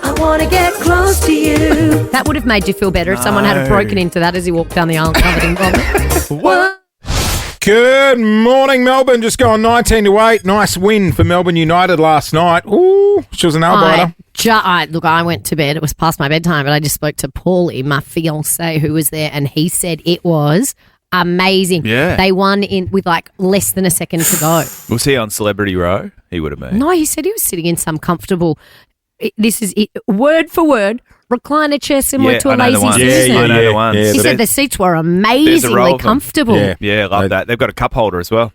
I want to get close to you. That would have made you feel better if someone had broken into that as he walked down the aisle covered in vomit. What? Good morning, Melbourne. Just going 19-8. Nice win for Melbourne United last night. Ooh, she was an nail-biter. Look, I went to bed. It was past my bedtime, but I just spoke to Paulie, my fiancé, who was there, and he said it was amazing. Yeah. They won in with like less than a second to go. Was he on Celebrity Row? He would have been. No, he said he was sitting in some comfortable. This is it, word for word recliner chair similar to a I know the lazy ones. Susan. I know the ones. He said the seats were There's a row amazingly of them. comfortable. Yeah, love that. They've got a cup holder as well.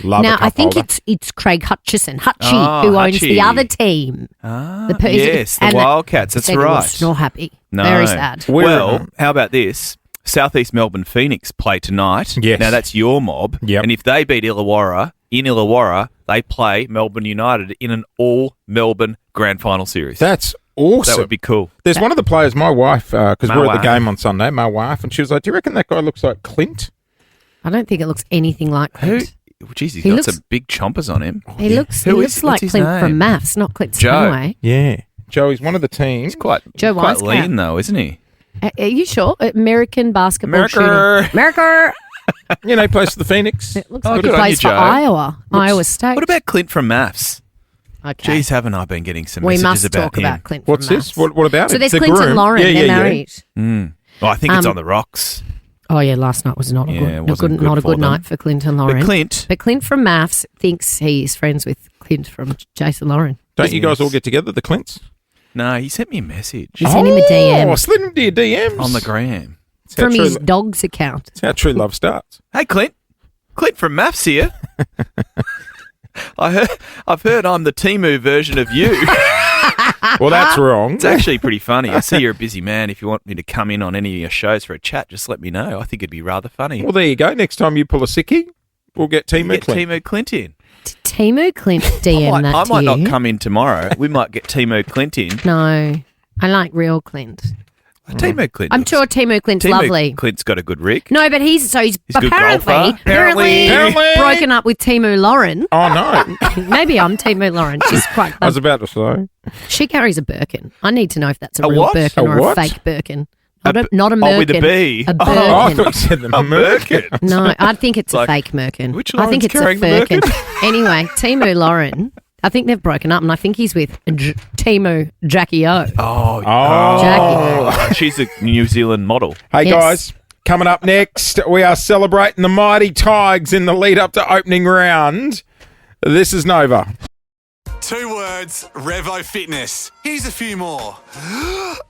Love Now a cup I think holder. it's Craig Hutchison, Oh, who owns the Hutchie. other team. The person- Yes, the and Wildcats. That's said he right. was not happy. No. Very sad. Well, how about this? Southeast Melbourne Phoenix play tonight. Yes. Now that's your mob. Yep. And if they beat Illawarra, in Illawarra, they play Melbourne United in an all Melbourne grand final series. That's awesome. That would be cool. There's one of the players, my wife, because My we're at wife. the game on Sunday, my wife, and she was like, do you reckon that guy looks like Clint? I don't think it looks anything like Who? Clint. Jeez, he's He got looks- some big chompers on him. He looks Who like is- what's his Clint name? from Maths, not Clint Joe. Stanway. Yeah. Joey's one of the team. He's quite Joe quite Wisecat. lean though, isn't he? Are you sure? American basketball America. shooter. America. You know, he plays for the Phoenix. It looks Oh, like good he on plays you, for Joe. Iowa. Iowa State. What about Clint from Maths? Okay. Jeez, haven't I been getting some We messages must about talk him? about Clint What's from this? Maths. What about So it? there's The Clint and groom? Lauren. Yeah, They're yeah, yeah. married. Well, I think it's on the rocks. Oh yeah, last night was not a Yeah, good, it not wasn't good, not a good good for them. night for Clint and Lauren. But Clint, from Maths thinks he's friends with Clint from Jase and Lauren. Don't you guys all get together, the Clints? no, he sent me a message He sent him a DM. Oh, slid into your DMs. on the gram. from his dog's account. That's how true love starts. Hey, Clint from Maths here. I've heard I'm the Temu version of you. Well, that's wrong. It's actually pretty funny. I see you're a busy man. If you want me to come in on any of your shows for a chat, just let me know. I think it'd be rather funny. Well, there you go. Next time you pull a sickie, we'll get Temu Clint. Temu Clint in. Temu Clint DM that I to might you. not come in tomorrow. We might get Temu Clint in. No, I like real Clint. Temu Clint. I'm sure Temu Clint's lovely. Clint's got a good rig. No, but he's good apparently golfer. broken up with Temu Lauren. Oh, no. Maybe I'm Temu Lauren. She's quite. I was about to say. She carries a Birkin. I need to know if that's a A real what? Birkin A or what? a fake Birkin. Not a Merkin. Oh, with a B. A Birkin. Oh, I thought you said the Merkin. No, I think it's Like, a fake Merkin. which I think Lauren's it's a carrying the Birkin. Merkin? Anyway, Temu Lauren. I think they've broken up, and I think he's with Temu Jackie O. Oh, Jackie. She's a New Zealand model. Hey, Yes. guys, coming up next, we are celebrating the Mighty Tigers in the lead up to opening round. This is Nova. 2 words, Revo Fitness. Here's a few more.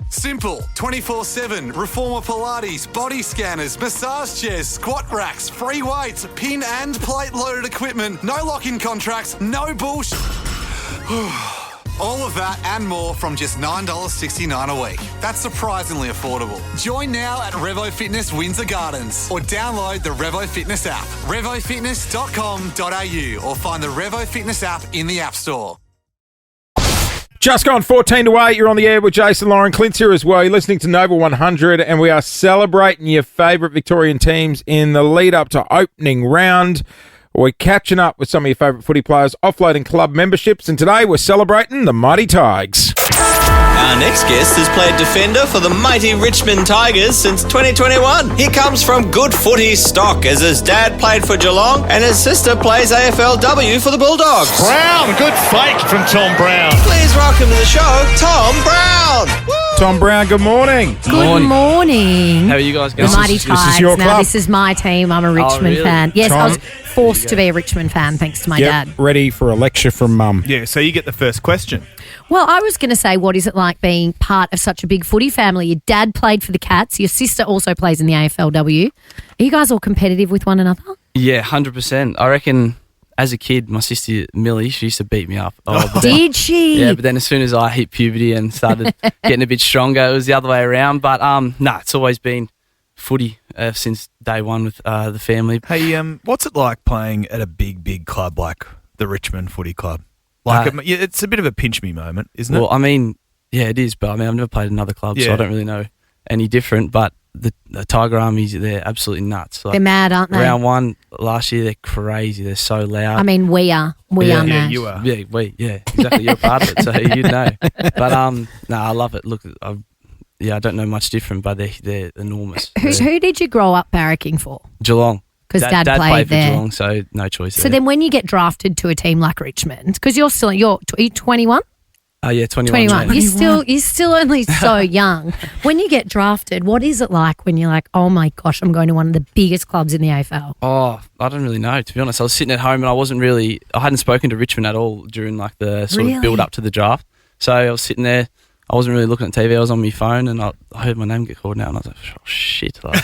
Simple, 24/7, Reformer Pilates, body scanners, massage chairs, squat racks, free weights, pin and plate loaded equipment, no lock-in contracts, no bullshit. All of that and more from just $9.69 a week. That's surprisingly affordable. Join now at Revo Fitness Windsor Gardens or download the Revo Fitness app, revofitness.com.au, or find the Revo Fitness app in the App Store. Just gone 14 to 8. You're on the air with Jase and Lauren. Clint's here as well. You're listening to Nova 100, and we are celebrating your favourite Victorian teams in the lead up to opening round. We're catching up with some of your favourite footy players, offloading club memberships, and today we're celebrating the Mighty Tigers. Our next guest has played defender for the mighty Richmond Tigers since 2021. He comes from good footy stock, as his dad played for Geelong and his sister plays AFLW for the Bulldogs. Brown, good fake from Tom Brown. Please welcome to the show, Tom Brown. Tom Brown, good morning. Good morning. How are you guys The going? Mighty This is Tigers. your Now, club. this is my team. I'm a Richmond really? fan. Yes, I Tom. was forced to be a Richmond fan thanks to my dad. Ready for a lecture from Mum. Yeah, so you get the first question. Well, I was going to say, what is it like being part of such a big footy family? Your dad played for the Cats. Your sister also plays in the AFLW. Are you guys all competitive with one another? Yeah, 100%. I reckon as a kid, my sister Millie, she used to beat me up. But then- Did she? Yeah, but then as soon as I hit puberty and started getting a bit stronger, it was the other way around. But it's always been footy since day one with the family. Hey, what's it like playing at a big club like the Richmond Footy Club? Like, it's a bit of a pinch me moment, isn't it? Well, I mean, yeah, it is. But I mean, I've never played another club, so Yeah. I don't really know any different. But the Tiger Armies, they're absolutely nuts. Like, They're mad, aren't they? round one last year, they're crazy. They're so loud. I mean, we are. We are mad. you are. Yeah, exactly. You're part of it, so you know. But I love it. Look, I don't know much different, but they're enormous. Who did you grow up barracking for? Geelong. 'Cause Dad played for there. Geelong, so no choice. So then when you get drafted to a team like Richmond, because you're 21? Oh yeah, 21. 21. Yeah. You're still only so young. When you get drafted, what is it like when you're like, oh my gosh, I'm going to one of the biggest clubs in the AFL? Oh, I don't really know, to be honest. I was sitting at home and I hadn't spoken to Richmond at all during like the sort Really? of build up to the draft. So I was sitting there. I wasn't really looking at TV. I was on my phone and I heard my name get called out and I was like, oh shit. Like,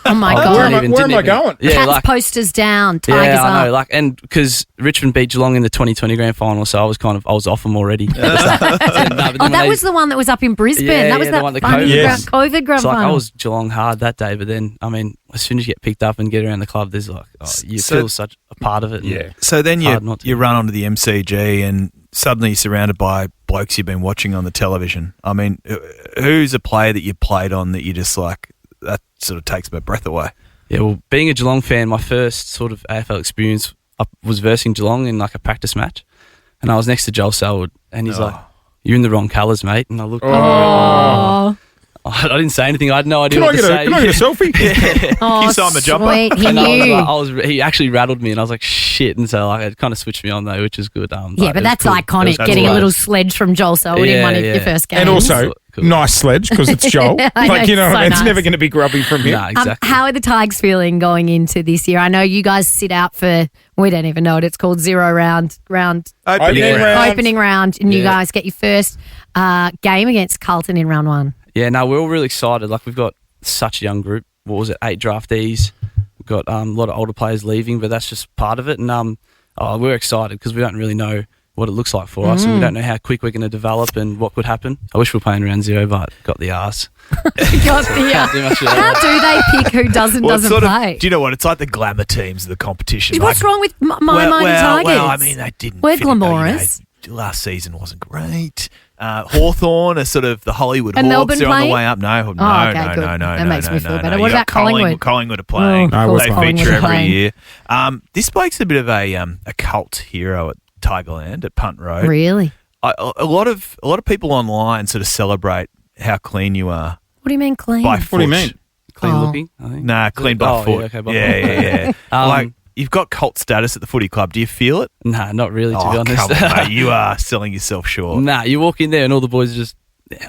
Oh my I God. Where am I going? Yeah, Cats like, posters down, Tigers yeah, I up. know. Like, and because Richmond beat Geelong in the 2020 grand final, so I was off them already. Oh, that was the one that was up in Brisbane. Yeah, that was yeah, that the one that funny COVID. COVID grand So like, I final. was Geelong hard that day, but then I mean, as soon as you get picked up and get around the club, there's like you feel such a part of it. Yeah. So then Hard not to. you run onto the MCG and suddenly you're surrounded by blokes you've been watching on the television. I mean, who's a player that you played on that you just like, that sort of takes my breath away? Yeah, well, being a Geelong fan, my first sort of AFL experience was versing Geelong in like a practice match, and I was next to Joel Selwood, and he's like, "You're in the wrong colours, mate." And I looked. Oh, I didn't say anything. I had no idea Can I what to say. get a selfie? oh, You saw him a jumper? sweet. He And knew. he actually rattled me, and I was like, "Shit!" And so like, it kind of switched me on though, which is good. Yeah, but that's iconic, getting a little sledge from Joel Selwood in one of your first games. And also, Cool. nice sledge because it's Joel. I Like, know, you know, so it's nice. never going to be grubby from him. Nah, exactly. How are the Tigers feeling going into this year? I know you guys sit out for, we don't even know what it's called, zero round Opening round. opening round, and you Yeah. guys get your first game against Carlton in round one. Yeah, no, we're all really excited. Like we've got such a young group. What was it? 8 draftees. We've got a lot of older players leaving, but that's just part of it. And we're excited because we don't really know what it looks like for us, and we don't know how quick we're going to develop and what could happen. I wish we were playing round 0, but got the arse. Got the arse. How do they pick who doesn't play? Do you know what? It's like the glamour teams of the competition. What's wrong with my Mighty Tigers? Well, I mean, they didn't. We're glamorous. Last season wasn't great. Hawthorn are sort of the Hollywood Hawks. Melbourne They're on playing? the way up. No. That makes me feel better. What about Collingwood? Collingwood are playing. They Collingwood feature are every playing. year. This bloke's a bit of a cult hero at Tigerland at Punt Road. Really? A lot of people online sort of celebrate how clean you are. What do you mean clean? By foot. What do you mean? Clean looking, I think. Nah, clean by foot. Yeah, okay, yeah. Like, you've got cult status at the footy club. Do you feel it? Nah, not really, to be honest. Come on, mate. You are selling yourself short. Nah, you walk in there and all the boys are just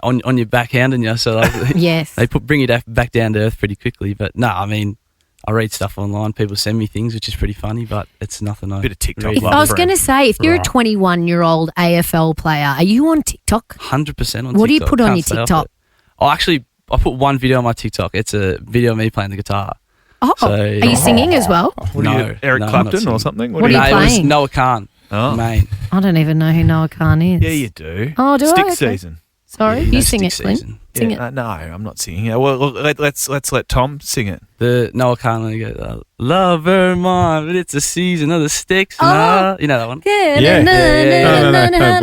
on your backhanding you. So yes, they bring you back down to earth pretty quickly. But no, I mean, I read stuff online. People send me things, which is pretty funny, but it's nothing. Bit of TikTok. I was going to say, if you're a 21-year-old AFL player, are you on TikTok? 100% on TikTok. What do you put on your TikTok? I put one video on my TikTok. It's a video of me playing the guitar. Oh, so, are you singing as well? No, Eric Clapton or something? What are you It was playing? Noah Khan. Oh. Mate. I don't even know who Noah Khan is. Yeah, you do. Oh, do Stick I? Okay. season. Sorry, Yeah, you sing it, Stick Clint. season. Sing it. No, I'm not singing. Well, let's let Tom sing it. The Noah Khan, and he goes, Lover, Mom, it's a season of the sticks. Oh. You know that one? Yeah. No.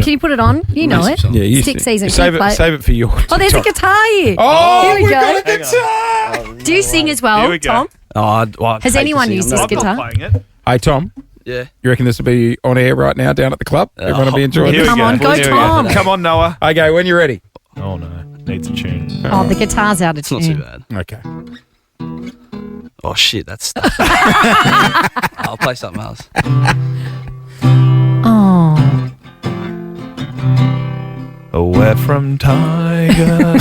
Can you put it on? You know it. Yeah, you Stick sing. season. Save Can you play it for your Oh, there's a TikTok. guitar here. Oh, here we we've go. got a guitar. Do you sing as well, Here we go. Tom? Has anyone used this I'm guitar? not playing it. Hey, Tom. Yeah. You reckon this will be on air right now down at the club? Everyone will be enjoying Here this? we Come on, go Here we Tom. Come on, Noah. Okay, when you're ready. Oh, no. Needs a tune. Oh, the guitar's out of It's not too tune. bad. Okay. Oh, shit, that's... I'll play something else. Oh. Away from Tigerland.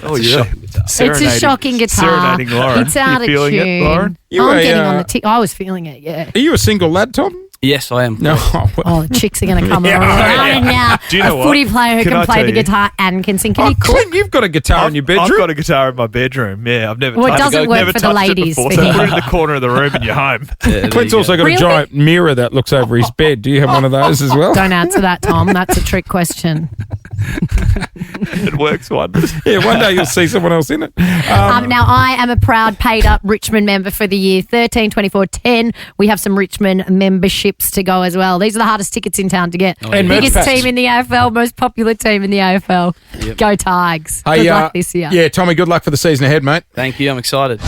Oh, yeah. It's a shocking guitar. Serenading Lauren. It's out You of feeling tune. it, Lauren? I'm getting on the I was feeling it, yeah. Are you a single lad, Tom? Yes, I am. No. Oh, the chicks are going to come Yeah, around now. Do you know a footy what? player who Can can I play tell the you? guitar and can sing. Can Oh, you cook? Clint, you've got a guitar in your bedroom. I've got a guitar in my bedroom. Yeah, I've never Well, it touched doesn't work never for the touched it ladies, before, for so him. put it in the corner of the room and you're home. Clint's also got Really? a giant mirror that looks over his bed. Do you have one of those as well? Don't answer that, Tom. That's a trick question. It works wonders. Yeah, one day you'll see someone else in it. Now, I am a proud paid-up Richmond member for the year 13, 24, 10. We have some Richmond memberships to go as well. These are the hardest tickets in town to get. And merch Biggest packs. team in the AFL, most popular team in the AFL. Yep. Go Tigers. Hey, Good luck this year. Yeah, Tommy, good luck for the season ahead, mate. Thank you, I'm excited.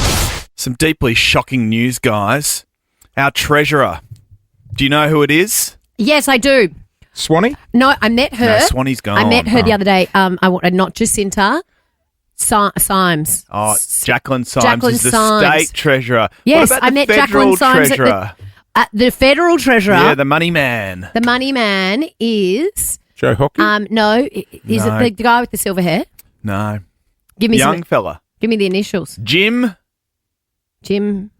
Some deeply shocking news, guys. Our treasurer. Do you know who it is? Yes, I do. Swanee? No, I met her. No, Swanee's gone. I met her the other day. I wanted not Jacinta, Symes. Oh, Jacqueline Symes Jacqueline is the Symes. state treasurer. Yes, what about I the met federal Jacqueline Symes treasurer? at the federal treasurer. Yeah, the money man. The money man is Joe Hockey? no, is No. it the guy with the silver hair? No. Give me Young some. fella. Give me the initials. Jim Jim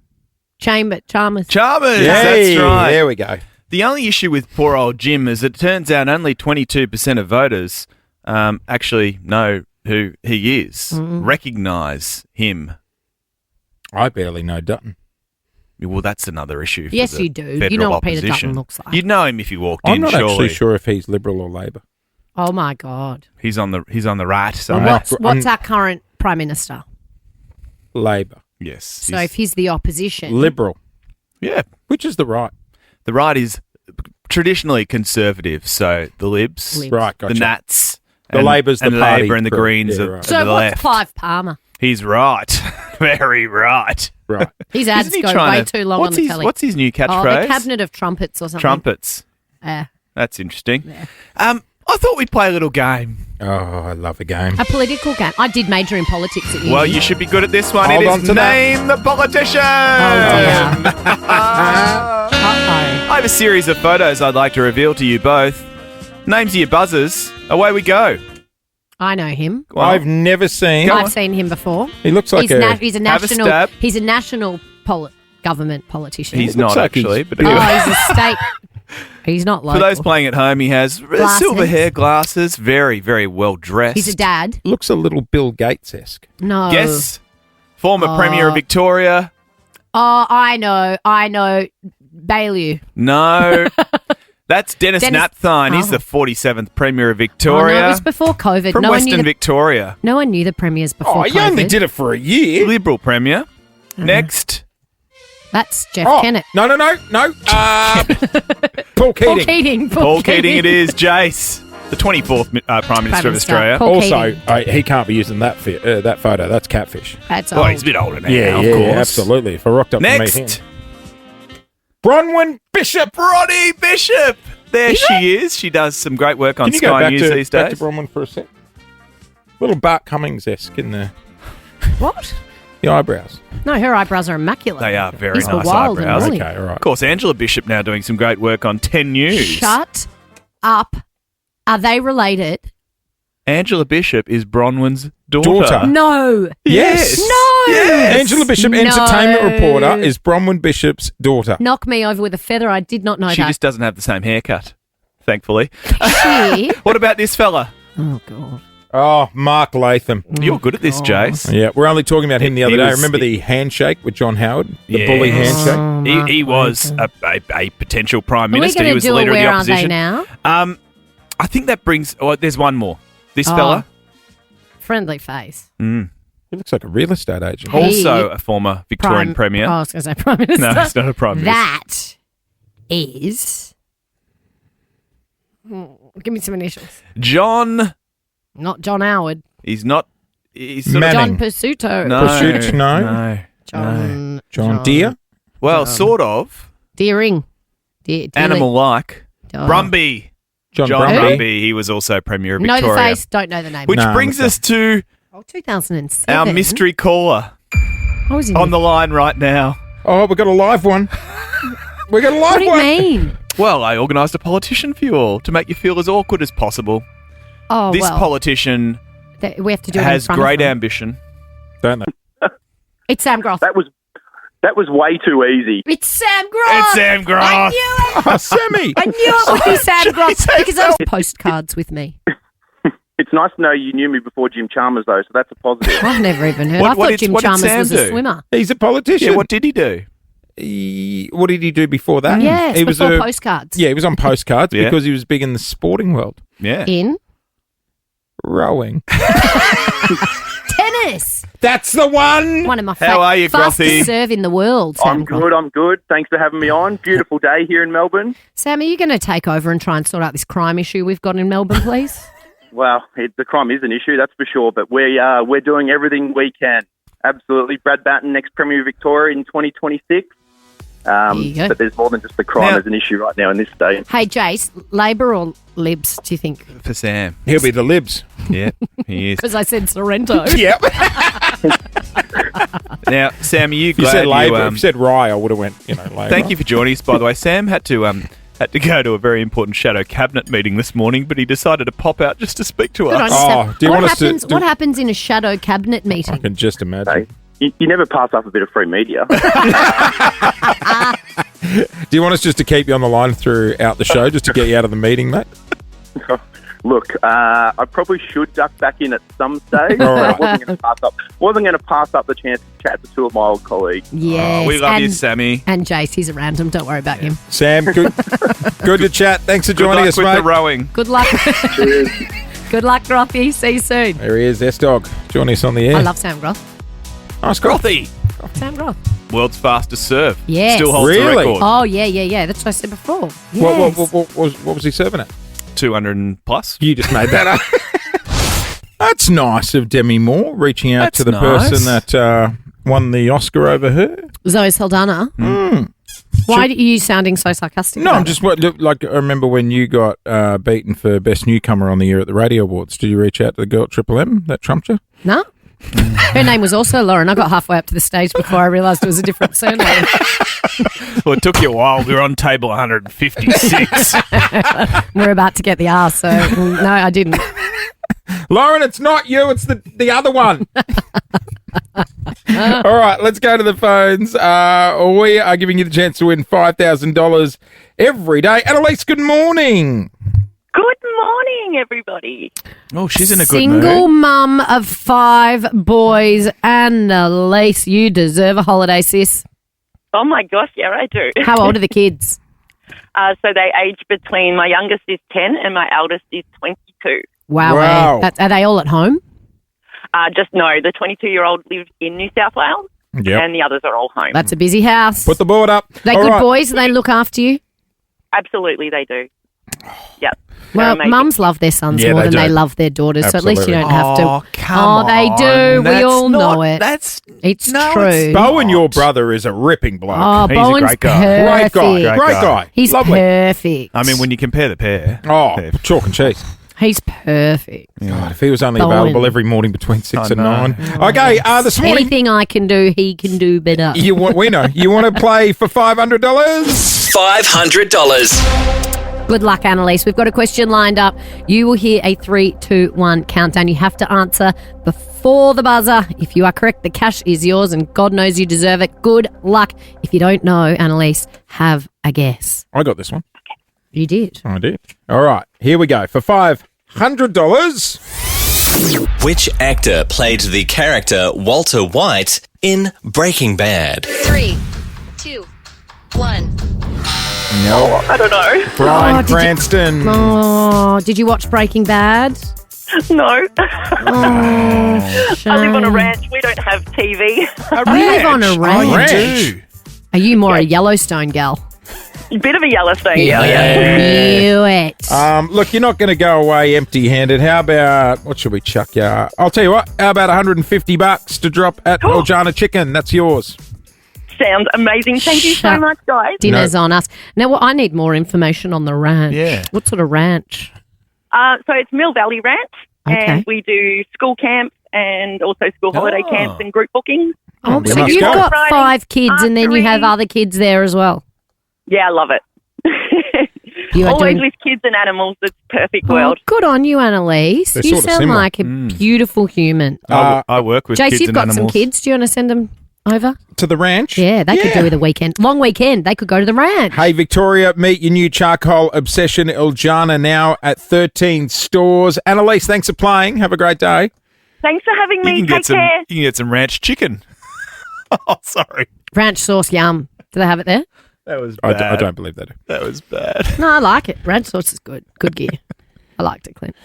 Chalmers. Chalmers. Yay, That's right. There we go. The only issue with poor old Jim is it turns out only 22% of voters actually know who he is, recognise him. I barely know Dutton. Well, that's another issue. For Yes, the you do. You federal know what Peter opposition. Dutton looks like. You'd know him if you walked I'm in. not surely. actually sure if he's Liberal or Labor. Oh my God! He's on the right side. And what's our current Prime Minister? Labor. Yes. So if he's the opposition, Liberal. Yeah. Which is the right? The right is traditionally conservative, so the Libs, Right, gotcha. the Nats, The Labor's the and party Labor and the group. Greens Yeah, are right. to so the what's left. Clive Palmer? He's right. Very right. Right. His ads Isn't he go trying way to- too long what's on the his, telly. What's his new Oh, catchphrase? the cabinet of trumpets or something. Trumpets. Yeah. That's interesting. I thought we'd play a little game. Oh, I love a game. A political game. I did major in politics at uni. Well, you should be good at this one. Hold It on is to that. Name the Politician. I have a series of photos I'd like to reveal to you both. Names of your buzzers. Away we go. I know him. I've never seen. I've seen him before. He looks like he's a. he's a Have a national. stab. He's a national government politician. He's looks not like he's- actually, but Oh, anyway. he's a state. He's not For local. those playing at home, he has Glasses. silver hair, glasses, very, very well dressed. He's a dad. Looks a little Bill Gates-esque. No. Yes. Former Premier of Victoria. Oh, I know. Bailey. No. That's Dennis Napthine. He's Oh. the 47th Premier of Oh, Victoria. no, it was before COVID. From no one knew Western Victoria. No one knew the premiers before Oh, COVID. you only did it for a year. Liberal Premier. Next. That's Jeff Oh, Kennett. no. Paul Keating. Paul Keating it is. Jace, the 24th Prime Minister of Australia. Paul Also, Keating. he can't be using that photo. That's catfish. That's Well, old. he's a bit older now, Yeah, of yeah, course. absolutely. If I rocked up to meet him. Next. Bronwyn Bishop. Ronnie Bishop. There she is. She does some great work on Can you go Sky back News to, these back days. to Bronwyn for a sec? Little Bart Cummings-esque in the What? eyebrows. No, her eyebrows are immaculate. They are very These were nice wild and eyebrows. woolly. Okay, all right. Of course, Angela Bishop now doing some great work on 10 News. Shut up. Are they related? Angela Bishop is Bronwyn's daughter. No. Yes. No. Yes. Angela Bishop, No. entertainment reporter, is Bronwyn Bishop's daughter. Knock me over with a feather. I did not know She that. just doesn't have the same haircut, thankfully. She? What about this fella? Oh, God. Oh, Mark Latham. You're good at this, Jace. Yeah, we're only talking about him the other He day. was- Remember the handshake with John Howard? The Yes. bully handshake? Oh, He was a potential prime Are we minister. going He to was do the a leader of the Where Are They opposition. Now? I think that brings. Oh, there's one more. This Oh. fella, Friendly face. He looks like a real estate agent. Hey. also a former Victorian premier. Oh, I was going to say Prime Minister. No, he's not a prime minister. That is. Give me some initials. John. Not John Howard. He's not. He's sort of, Manning. John Pursuto. no, Pursuit, no. no. John Deere? Well, sort of. Deering. Animal-like. Oh. Brumby. John John Brumby. Brumby. He was also premier of Know the Victoria. face, don't know the name. Which No, brings I'm us to 2007. our mystery caller I was in on the line right now. Oh, we got a live one. We got a live What do you one. mean? Well, I organised a politician for you all to make you feel as awkward as possible. Oh, This well. politician We have to do it in has front great of them. ambition. Don't they? It's Sam Groth. That was way too easy. It's Sam Groth. It's Sam Groth. I knew it. Oh, Sammy. I knew it would be Sam Groth because I was postcards with me. It's nice to know you knew me before Jim Chalmers, though, so that's a positive. I've never even heard. What- I what thought did- Jim what did Chalmers Sam was a do? swimmer. He's a politician. Yeah, what did he do? What did he do before that? Yes, he was before postcards. Yeah, he was on postcards Yeah. because he was big in the sporting world. Yeah. In Rowing. tennis. That's the one. One of my How are you, fastest Grothy? serve in the world. Sam I'm good, I'm good. Thanks for having me on. Beautiful day here in Melbourne. Sam, are you going to take over and try and sort out this crime issue we've got in Melbourne, please? Well, the crime is an issue, that's for sure, but we're doing everything we can. Absolutely. Brad Batten, next Premier of Victoria in 2026. you go. But there's more than just the crime Now- as an issue right now in this state. Hey, Jace, Labor or Libs, do you think? For Sam. He'll be the libs. Yeah, he is. Because I said Sorrento. Yep. Now, Sam, are you If you glad said Labor, you, if you said Rye, I would have went, Labor. Thank you for joining us, by the way. Sam had to go to a very important shadow cabinet meeting this morning, but he decided to pop out just to speak to Good on us. you, Sam. Oh, do you what want us to happens? do- What happens in a shadow cabinet I meeting? can just imagine. Hey, you never pass up a bit of free media. Do you want us just to keep you on the line throughout the show, just to get you out of the meeting, mate? Look, I probably should duck back in at some stage. All right. I wasn't going to pass up the chance to chat to two of my old colleagues. Yes. Oh, we love you, and- Sammy. And Jace, he's a random. Don't worry about him. Sam, good to chat. Thanks for Good joining luck us, with mate. the rowing. Good luck. Good luck, Grothy. See you soon. There he is, S-Dog, joining us on the air. I love Sam Groth. Nice guy. Grothy, Sam Groth. world's fastest serve. Yes. Still holds the Really? record. Oh, yeah. That's what I said before. Yes. What was he serving at? 200 and plus. You just made that up. That's nice of Demi Moore, reaching out That's to the nice. person that won the Oscar over her. Zoe Saldana. Why are you sounding so sarcastic? No, about I'm just like I remember when you got beaten for Best Newcomer on the Year at the Radio Awards. Did you reach out to the girl at Triple M that trumped you? it? No. Her name was also Lauren. I got halfway up to the stage before I realised it was a different surname. Well, it took you a while. We were on table 156. We're about to get the R, so no, I didn't. Lauren, it's not you. It's the other one. All right, let's go to the phones. We are giving you the chance to win $5,000 every day. Annalise, good morning. Good morning, everybody. Oh, she's in a good mood. Single mum of 5 boys. Annalise, you deserve a holiday, sis. Oh, my gosh, yeah, I do. How old are the kids? So they age between, my youngest is 10 and my eldest is 22. Wow. Are they all at home? The 22-year-old lives in New South Wales and the others are all home. That's a busy house. Put the board up. They good boys and they look after you? Absolutely, they do. Yep. Well, mums love their sons more than they love their daughters, so at least you don't have to. Oh, come they do. We all know it. It's true. Bowen, your brother, is a ripping bloke. Oh, He's Bowen's a great guy. perfect. Great guy. He's Lovely. perfect. I mean, when you compare the pair. Oh, chalk and cheese. He's perfect. God, if he was only Bowen. available every morning between 6 and 9. Okay, this morning... Anything I can do, he can do better. We know. You want to play for $500? $500. Good luck, Annalise. We've got a question lined up. You will hear a 3, 2, 1 countdown. You have to answer before the buzzer. If you are correct, the cash is yours, and God knows you deserve it. Good luck. If you don't know, Annalise, have a guess. I got this one. You did. I did. All right, here we go. For $500. Which actor played the character Walter White in Breaking Bad? 3, 2, 1. No. I don't know. Bryan Cranston. Did you watch Breaking Bad? No. Oh, I live on a ranch. We don't have TV. You live on a ranch? Oh, you do. Are you more a Yellowstone gal? Bit of a Yellowstone gal, Knew it. Look, you're not going to go away empty-handed. How about, what should we chuck you? I'll tell you what, how about $150 to drop at Aljana Chicken? That's yours. Sounds amazing. Thank you so much, guys. Dinner's on us. Now, I need more information on the ranch. Yeah. What sort of ranch? So it's Mill Valley Ranch, Okay. and we do school camps and also school holiday camps and group bookings. Oh, we so must you've go. got Riding, 5 kids and then you have archery. other kids there as well. Yeah, I love it. You are Always doing- with kids and animals. It's perfect world. Oh, good on you, Annalise. They're You sort of sound similar. like a beautiful human. I work with Jace, kids you've and got animals. some kids. Do you want to send them over? To the ranch? Yeah, they could do the weekend. Long weekend. They could go to the ranch. Hey, Victoria, meet your new charcoal obsession, Iljana, now at 13 stores. Annalise, thanks for playing. Have a great day. Thanks for having me. You can Take get some. care. You can get some ranch chicken. Oh, sorry. Ranch sauce, yum. Do they have it there? That was I bad. don't believe they do. That was bad. No, I like it. Ranch sauce is good. Good gear. I liked it, Clint.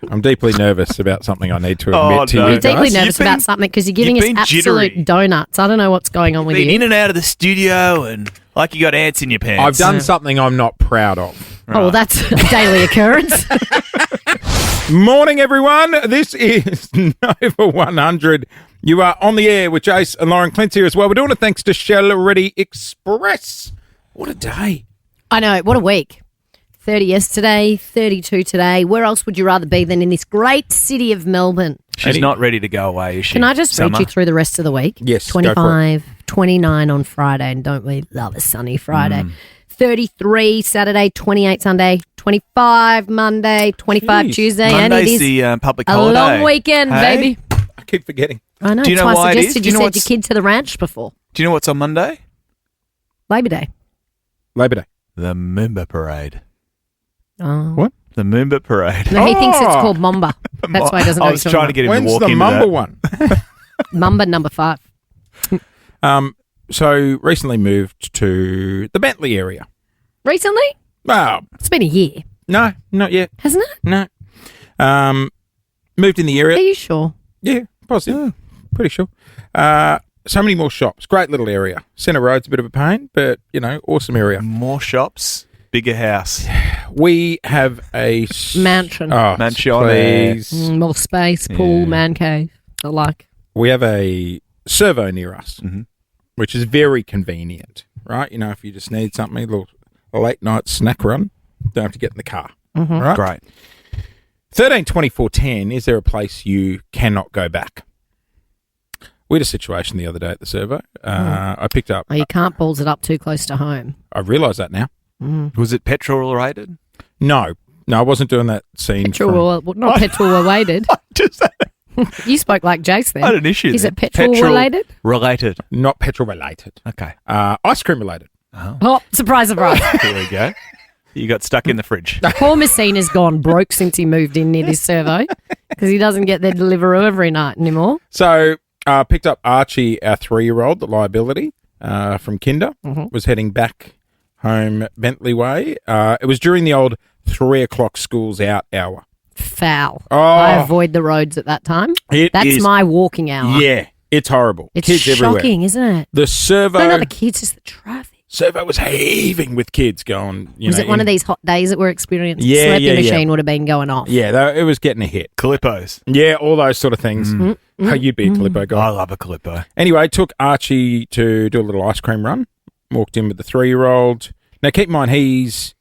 I'm deeply nervous about something I need to Oh, admit to no. you You're deeply guys. nervous about something because you're giving us you've been absolute jittery. donuts. I don't know what's going on with Been you. in and out of the studio and like you got ants in your pants. I've done something I'm not proud of. Oh, well, that's a daily occurrence. Morning, everyone. This is Nova 100. You are on the air with Jase and Lauren Clint here as well. We're doing it thanks to Shell Ready Express. What a day. I know. What a week. 30 yesterday, 32 today. Where else would you rather be than in this great city of Melbourne? She's not ready to go away, is she? Can I just Summer? read you through the rest of the week? Yes, go for it. 25, 29 on Friday, and don't we love a sunny Friday? 33 Saturday, 28 Sunday, 25 Monday, 25 Jeez. Tuesday, Monday's and it is the public a holiday. long weekend, Hey? baby. I keep forgetting. I know. Do you That's know why why I it is? suggested Do you you know send your what's- kid to the ranch before. Do you know what's on Monday? Labor Day. Labor Day. The Moomba Parade. Oh. What? The Moomba Parade. No, he thinks it's called Mamba. That's why he doesn't know I what was you're trying to talking get him When's to walk the into Mumble that. one? about. Mamba number 5. So recently moved to the Bentley area. Recently? Oh, It's been a year, no, not yet. hasn't it? No. Moved in the Are area. you sure? Yeah, positive. Pretty sure. So many more shops. Great little area. Centre Road's a bit of a pain, but, awesome area. More shops, bigger house. We have a... Mansion. Oh, Mansione. please. More space, pool, man cave. I like. We have a servo near us, which is very convenient, right? If you just need something, a late night snack run, don't have to get in the car. Right? Great. 13/24/10, is there a place you cannot go back? We had a situation the other day at the servo. I picked up... Oh, you can't balls it up too close to home. I realise that now. Was it petrol related? No, No, I wasn't doing that scene. Petrol related. You spoke like Jase then. I had an issue. Is there. it petrol related? Related. Not petrol related. Okay. Ice cream related. Oh, surprise, surprise. Here we go. You got stuck in the fridge. Poor Messina's gone broke since he moved in near this servo because he doesn't get their Deliveroo every night anymore. So picked up Archie, our 3-year-old, the liability, from Kinder. Was heading back home Bentley Way. It was during the old 3 o'clock schools out hour. Foul. Oh. I avoid the roads at that time. That's my walking hour. Yeah, it's horrible. It's kids shocking, everywhere. Isn't it? The servo. No, not the kids, just the traffic. Servo was heaving with kids going. Was it one of these hot days that we're experiencing? Yeah, Slurpee yeah, machine would have been going off. Yeah, it was getting a hit. Calippos. Yeah, all those sort of things. Oh, you'd be a Calippo guy. I love a Calippo. Anyway, took Archie to do a little ice cream run. Walked in with the 3-year-old. Now, keep in mind, he's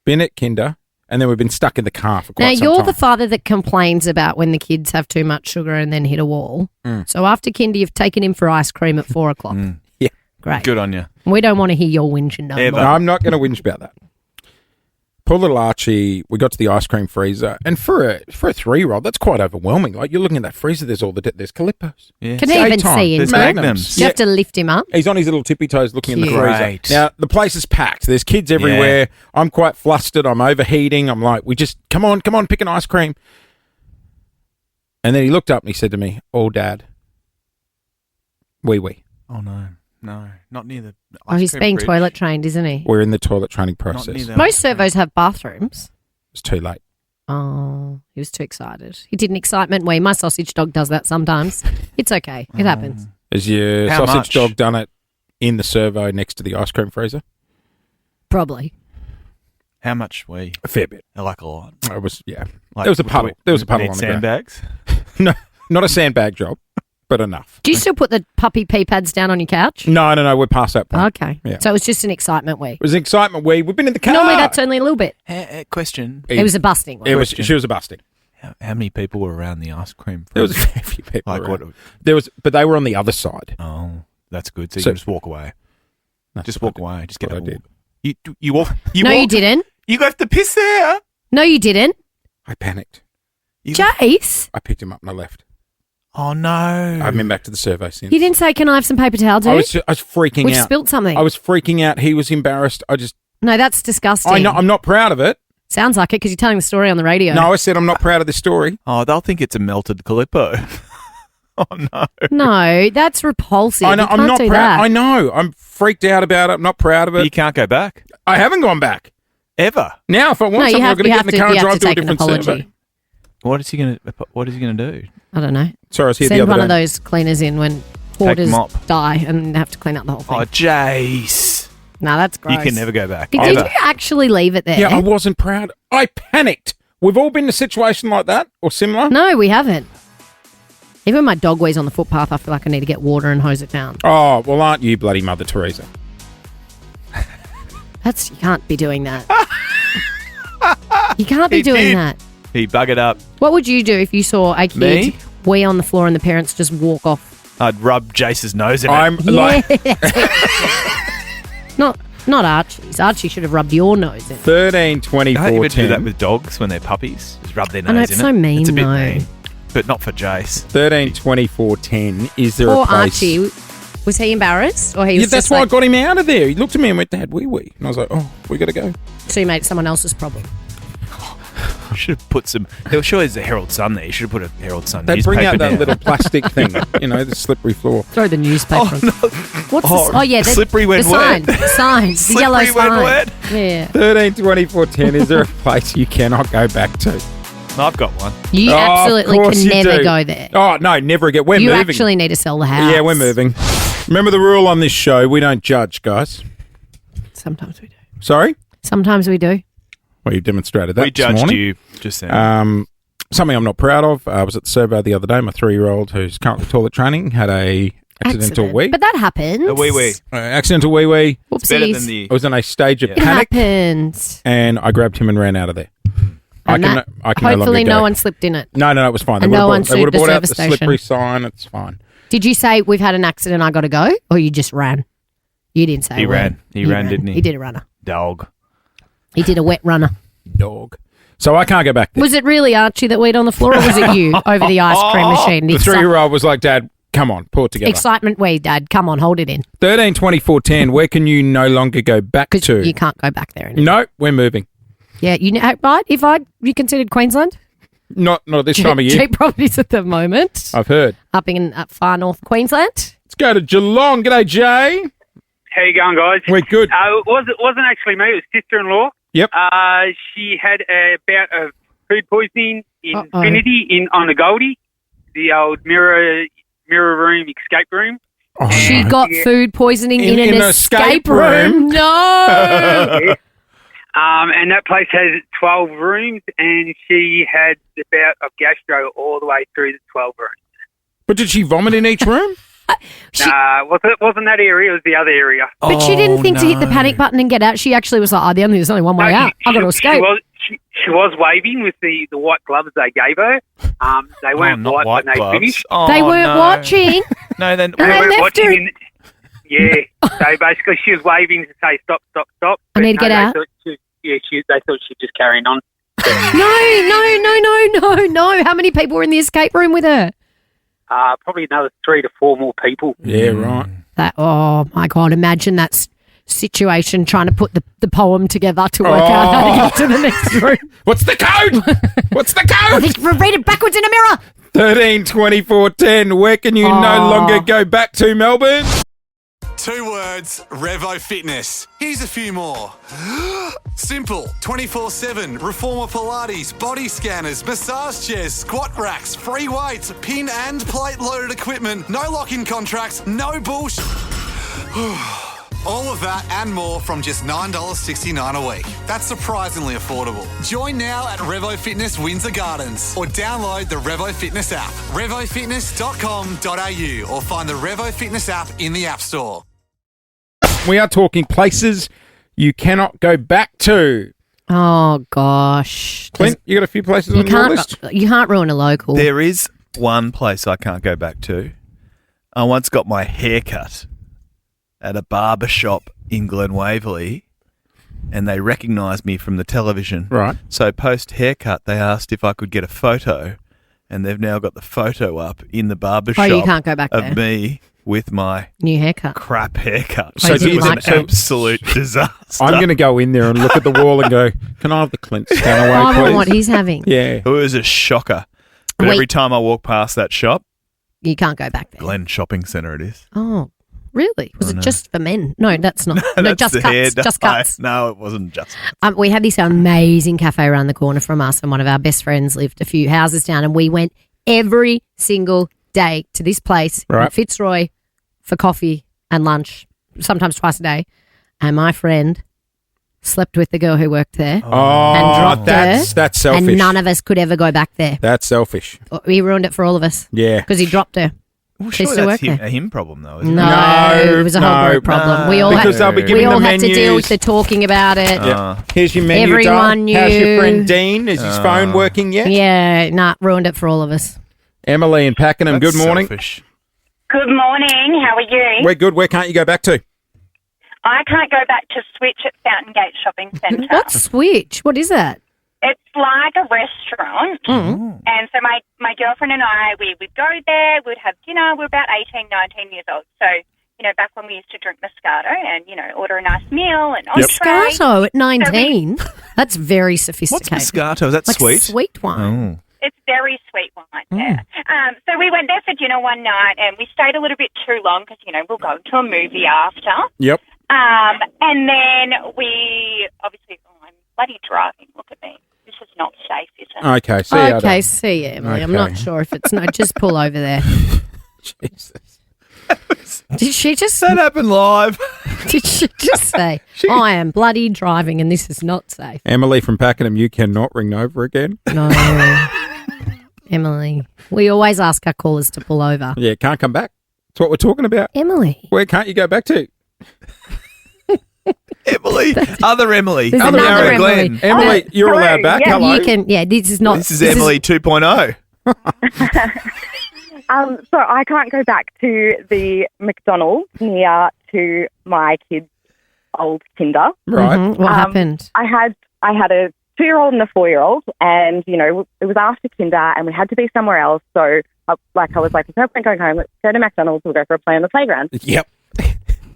been at Kinder, and then we've been stuck in the car for quite some time. Now, you're the father that complains about when the kids have too much sugar and then hit a wall. So after Kinder, you've taken him for ice cream at 4 o'clock. Yeah. Great. Good on you. We don't want to hear your whinging no more. No, I'm not going to whinge about that. Poor little Archie, we got to the ice cream freezer, and for a 3-year-old, that's quite overwhelming. Like, you're looking at that freezer, there's there's Calippos. Yeah. Can he even see him? There's Magnums. You have to lift him up. He's on his little tippy toes looking in the Cute. freezer. Great. Now, the place is packed. There's kids everywhere. I'm quite flustered. I'm overheating. I'm like, come on, pick an ice cream. And then he looked up and he said to me, "Oh, Dad, wee. Oh, no, not near the Oh, he's cream being fridge. toilet trained, isn't he? We're in the toilet training Not process. near It the Most servos have bathrooms. was too late. Oh, he was too excited. He did an excitement wee. My sausage dog does that sometimes. It's okay. It happens. Is your How sausage much? dog done it in the servo next to the ice cream freezer? Probably. How much we? A fair bit. Like a lot. It was, yeah. Like, There was a puddle. There was a puddle need on the ground. sandbags. No, not a sandbag job, but enough. Do you still put the puppy pee pads down on your couch? No, we're past that point. Okay. Yeah. So it was just an excitement wee. It was an excitement wee. We've been in the car. Normally that's only a little bit. Question. It was a busting one. She was a busting. How many people were around the ice cream? There was a fair few people Like around. what? There was, but they were on the other side. Oh, that's good. So you So- can just walk away. That's Just what walk away. Just get what that I walk. You walk. No, you didn't. You have to piss there. No, you didn't. I panicked. Jase, I picked him up and I left. Oh no! I've been back to the servo since. you didn't say, can I have some paper towel, dude? I was freaking We've out. spilt something. I was freaking out. He was embarrassed. No, that's disgusting. I'm not proud of it. Sounds like it because you're telling the story on the radio. No, I said I'm not proud of this story. Oh, they'll think it's a melted Calippo. Oh no! No, that's repulsive. I know. You I'm can't not do proud. that. I know. I'm freaked out about it. I'm not proud of it. You can't go back I haven't gone back. ever. Now, if I want No, you something, I'm have- going to you get have in the to- car and you have drive to to a take an different apology. servo. What is he gonna do? I don't know. Sorry, I was here Send the other one day. of those cleaners in when hoarders mop. die and have to clean up the whole thing. Oh, Jase! No, that's gross. You can never go back. Did ever. you actually leave it there? Yeah, I wasn't proud. I panicked. We've all been in a situation like that or similar. No, we haven't. Even when my dog wees on the footpath, I feel like I need to get water and hose it down. Oh, well, aren't you bloody Mother Teresa? You can't be doing that. You can't be He doing did. that. He buggered up. What would you do if you saw a kid Me? wee on the floor and the parents just walk off? I'd rub Jace's nose in I'm it. Yeah. Not Archie's. Archie should have rubbed your nose in. 13, 24, Don't even 10. do that with dogs when they're puppies. Just rub their nose I know, in it's it. so mean, It's a bit though. mean. But not for Jace. 13, 24, 10. Is there Poor a place? Archie. Was he embarrassed? Or he Yeah, was that's just why like, I got him out of there. He looked at me and went, Dad, wee. And I was like, oh, we got to go. so you made it someone else's problem? You should have put some. There sure there's a Herald Sun there. You should have put a Herald Sun They newspaper bring out that down. little plastic thing, the slippery floor. Throw the newspaper. What's Oh, the, yeah, slippery when the sign. wet. The sign. The yellow Slippery when sign. wet. Yeah. 13, 24, 10. Is there a place you cannot go back to? I've got one. You Oh, absolutely of course can you never do. go there. Oh, no, never again. We're You moving. actually need to sell the house. Yeah, we're moving. Remember the rule on this show, we don't judge, guys. Sometimes we do. Sorry? Sometimes we do. Well, you demonstrated that We this judged morning. you just then. Something I'm not proud of. I was at the servo the other day. My 3-year-old, who's currently toilet training, had a accidental wee. But that happens. A wee. Accidental wee. It's better Whoopsies. than the. I was in a stage of It panic, happens. and I grabbed him and ran out of there. And I can no hopefully longer no go. one slipped in it. No, it was fine. And no one they would have sued the brought out the service station. slippery sign. It's fine. Did you say we've had an accident, I got to go? Or you just ran? You didn't say He a word. ran. He ran, didn't he? He did a runner. Dog. He did a wet runner. Dog. So I can't go back there. Was it really Archie that weed on the floor, or was it you over the ice cream machine? The 3-year-old was like, Dad, come on, pull it together. Excitement weed, Dad. Come on, hold it in. 13, 24, 10, where can you no longer go back to? You can't go back there anymore. No, we're moving. Yeah, right? You considered Queensland? Not at this time of year. Cheap properties at the moment. I've heard. Up in far north Queensland. Let's go to Geelong. G'day, Jay. How you going, guys? We're good. It wasn't actually me. It was sister-in-law. Yep. She had a bout of food poisoning in Infinity on the Goldie, the old mirror room, escape room. Oh, she got food poisoning in an escape room. No. And that place has 12 rooms, and she had the bout of gastro all the way through the 12 rooms. But did she vomit in each room? Wasn't that area, it was the other area. But she didn't think to hit the panic button and get out. She actually was like, there's only one way out. I've got to escape. She was waving with the white gloves they gave her. They weren't not white when they gloves. finished. They weren't watching. No, then They weren't watching. So basically she was waving to say stop. I need to get out. They thought she'd just carrying on. No. How many people were in the escape room with her? Probably another 3 to 4 more people. Yeah, right. Oh, my God. Imagine that situation trying to put the poem together to work out how to get to the next room. What's the code? What's the code? I think read it backwards in a mirror. 13, 24, 10. Where can you no longer go back to, Melbourne? 2 words, Revo Fitness. Here's a few more. Simple, 24/7, reformer Pilates, body scanners, massage chairs, squat racks, free weights, pin and plate loaded equipment, no lock-in contracts, no bullshit. All of that and more from just $9.69 a week. That's surprisingly affordable. Join now at Revo Fitness Windsor Gardens or download the Revo Fitness app, revofitness.com.au, or find the Revo Fitness app in the App Store. We are talking places you cannot go back to. Oh, gosh. Clint, you got a few places on your list? You can't ruin a local. There is one place I can't go back to. I once got my hair cut at a barber shop in Glen Waverley, and they recognised me from the television. Right. So post haircut, they asked if I could get a photo, and they've now got the photo up in the barber shop. You can't go back of there. Me with my new haircut. Crap haircut. So it was an absolute disaster. I'm going to go in there and look at the wall and go, can I have the Clint stand away, I please? want what he's having. Yeah. It was a shocker. But every time I walk past that shop, you can't go back there. Glen Shopping Centre it is. Oh, really? Was it know. just for men? No, that's not. No, That's just the hair cuts. Just dye. cuts. No, it wasn't just. We had this amazing cafe around the corner from us, and one of our best friends lived a few houses down, and we went every single day to this place in Fitzroy for coffee and lunch, sometimes twice a day. And my friend slept with the girl who worked there and dropped her. That's selfish. And none of us could ever go back there. That's selfish. He ruined it for all of us. Yeah. Because he dropped her. Well, She surely still that's worked there. a him problem, though, isn't No, it? it was a whole group problem. We all Because they'll be we giving all the had to deal menus. with the talking about it. Yeah. Here's your menu, Everyone Dom. How's your knew. friend Dean? Is his phone working yet? Yeah, ruined it for all of us. Emily in Pakenham, That's good morning. selfish. Good morning. How are you? We're good. Where can't you go back to? I can't go back to Switch at Fountain Gate Shopping Centre. What's Switch? What is that? It's like a restaurant. And so my girlfriend and I, we'd go there, we'd have dinner. We're about 18, 19 years old. So, back when we used to drink Moscato and, order a nice meal and entree. Moscato at 19? That's very sophisticated. What's Moscato? Is that like sweet? Sweet wine. It's very sweet wine, yeah. So we went there for dinner one night and we stayed a little bit too long because, we'll go to a movie after. Yep. And then we, obviously, I'm bloody driving. Look at me. This is not safe, is it? Okay, see you. Okay, see you, Emily. I'm not sure if it's just pull over there. Jesus. Did she just... That happened live. Did she just say, I am bloody driving and this is not safe? Emily from Pakenham, you cannot ring over again. No. Emily. We always ask our callers to pull over. Yeah, can't come back. That's what we're talking about. Emily. Where can't you go back to? Emily. Other Emily. There's Other another Aaron Emily. Glenn. Emily, you're hello. allowed back. Yeah, Hello. You can, this is not... This is Emily 2.0. So I can't go back to the McDonald's near to my kids' old Tinder. Right. What happened? I had a 2-year-old and a 4-year-old, and, you know, it was after kinder and we had to be somewhere else. So, I was like, there's no point going home. Let's go to McDonald's. We'll go for a play on the playground. Yep.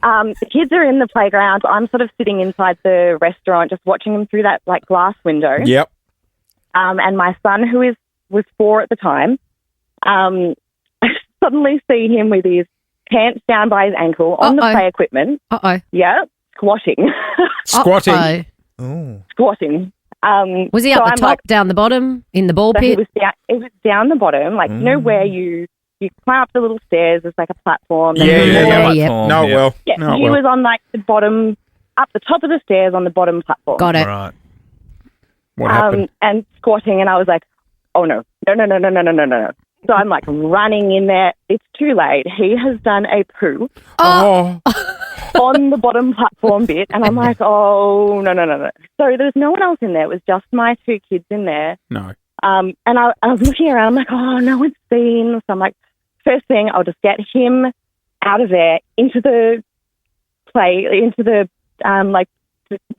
The kids are in the playground. I'm sort of sitting inside the restaurant just watching them through that, like, glass window. Yep. And my son, who was 4 at the time, I suddenly see him with his pants down by his ankle on the play equipment. Yeah, squatting. Squatting. Squatting. Was he up the top, down the bottom, in the ball pit? It was down the bottom, like, you know where you climb up the little stairs, there's like a platform. Yeah. No, well. Yeah, he was on like the bottom, up the top of the stairs on the bottom platform. Got it. Right. What happened? And squatting, and I was like, oh no. So I'm like running in there. It's too late. He has done a poo on the bottom platform bit, and I'm like, oh no. So there's no one else in there. It was just my 2 kids in there. No. And I was looking around. I'm like, oh, no one's seen. So I'm like, first thing, I'll just get him out of there into the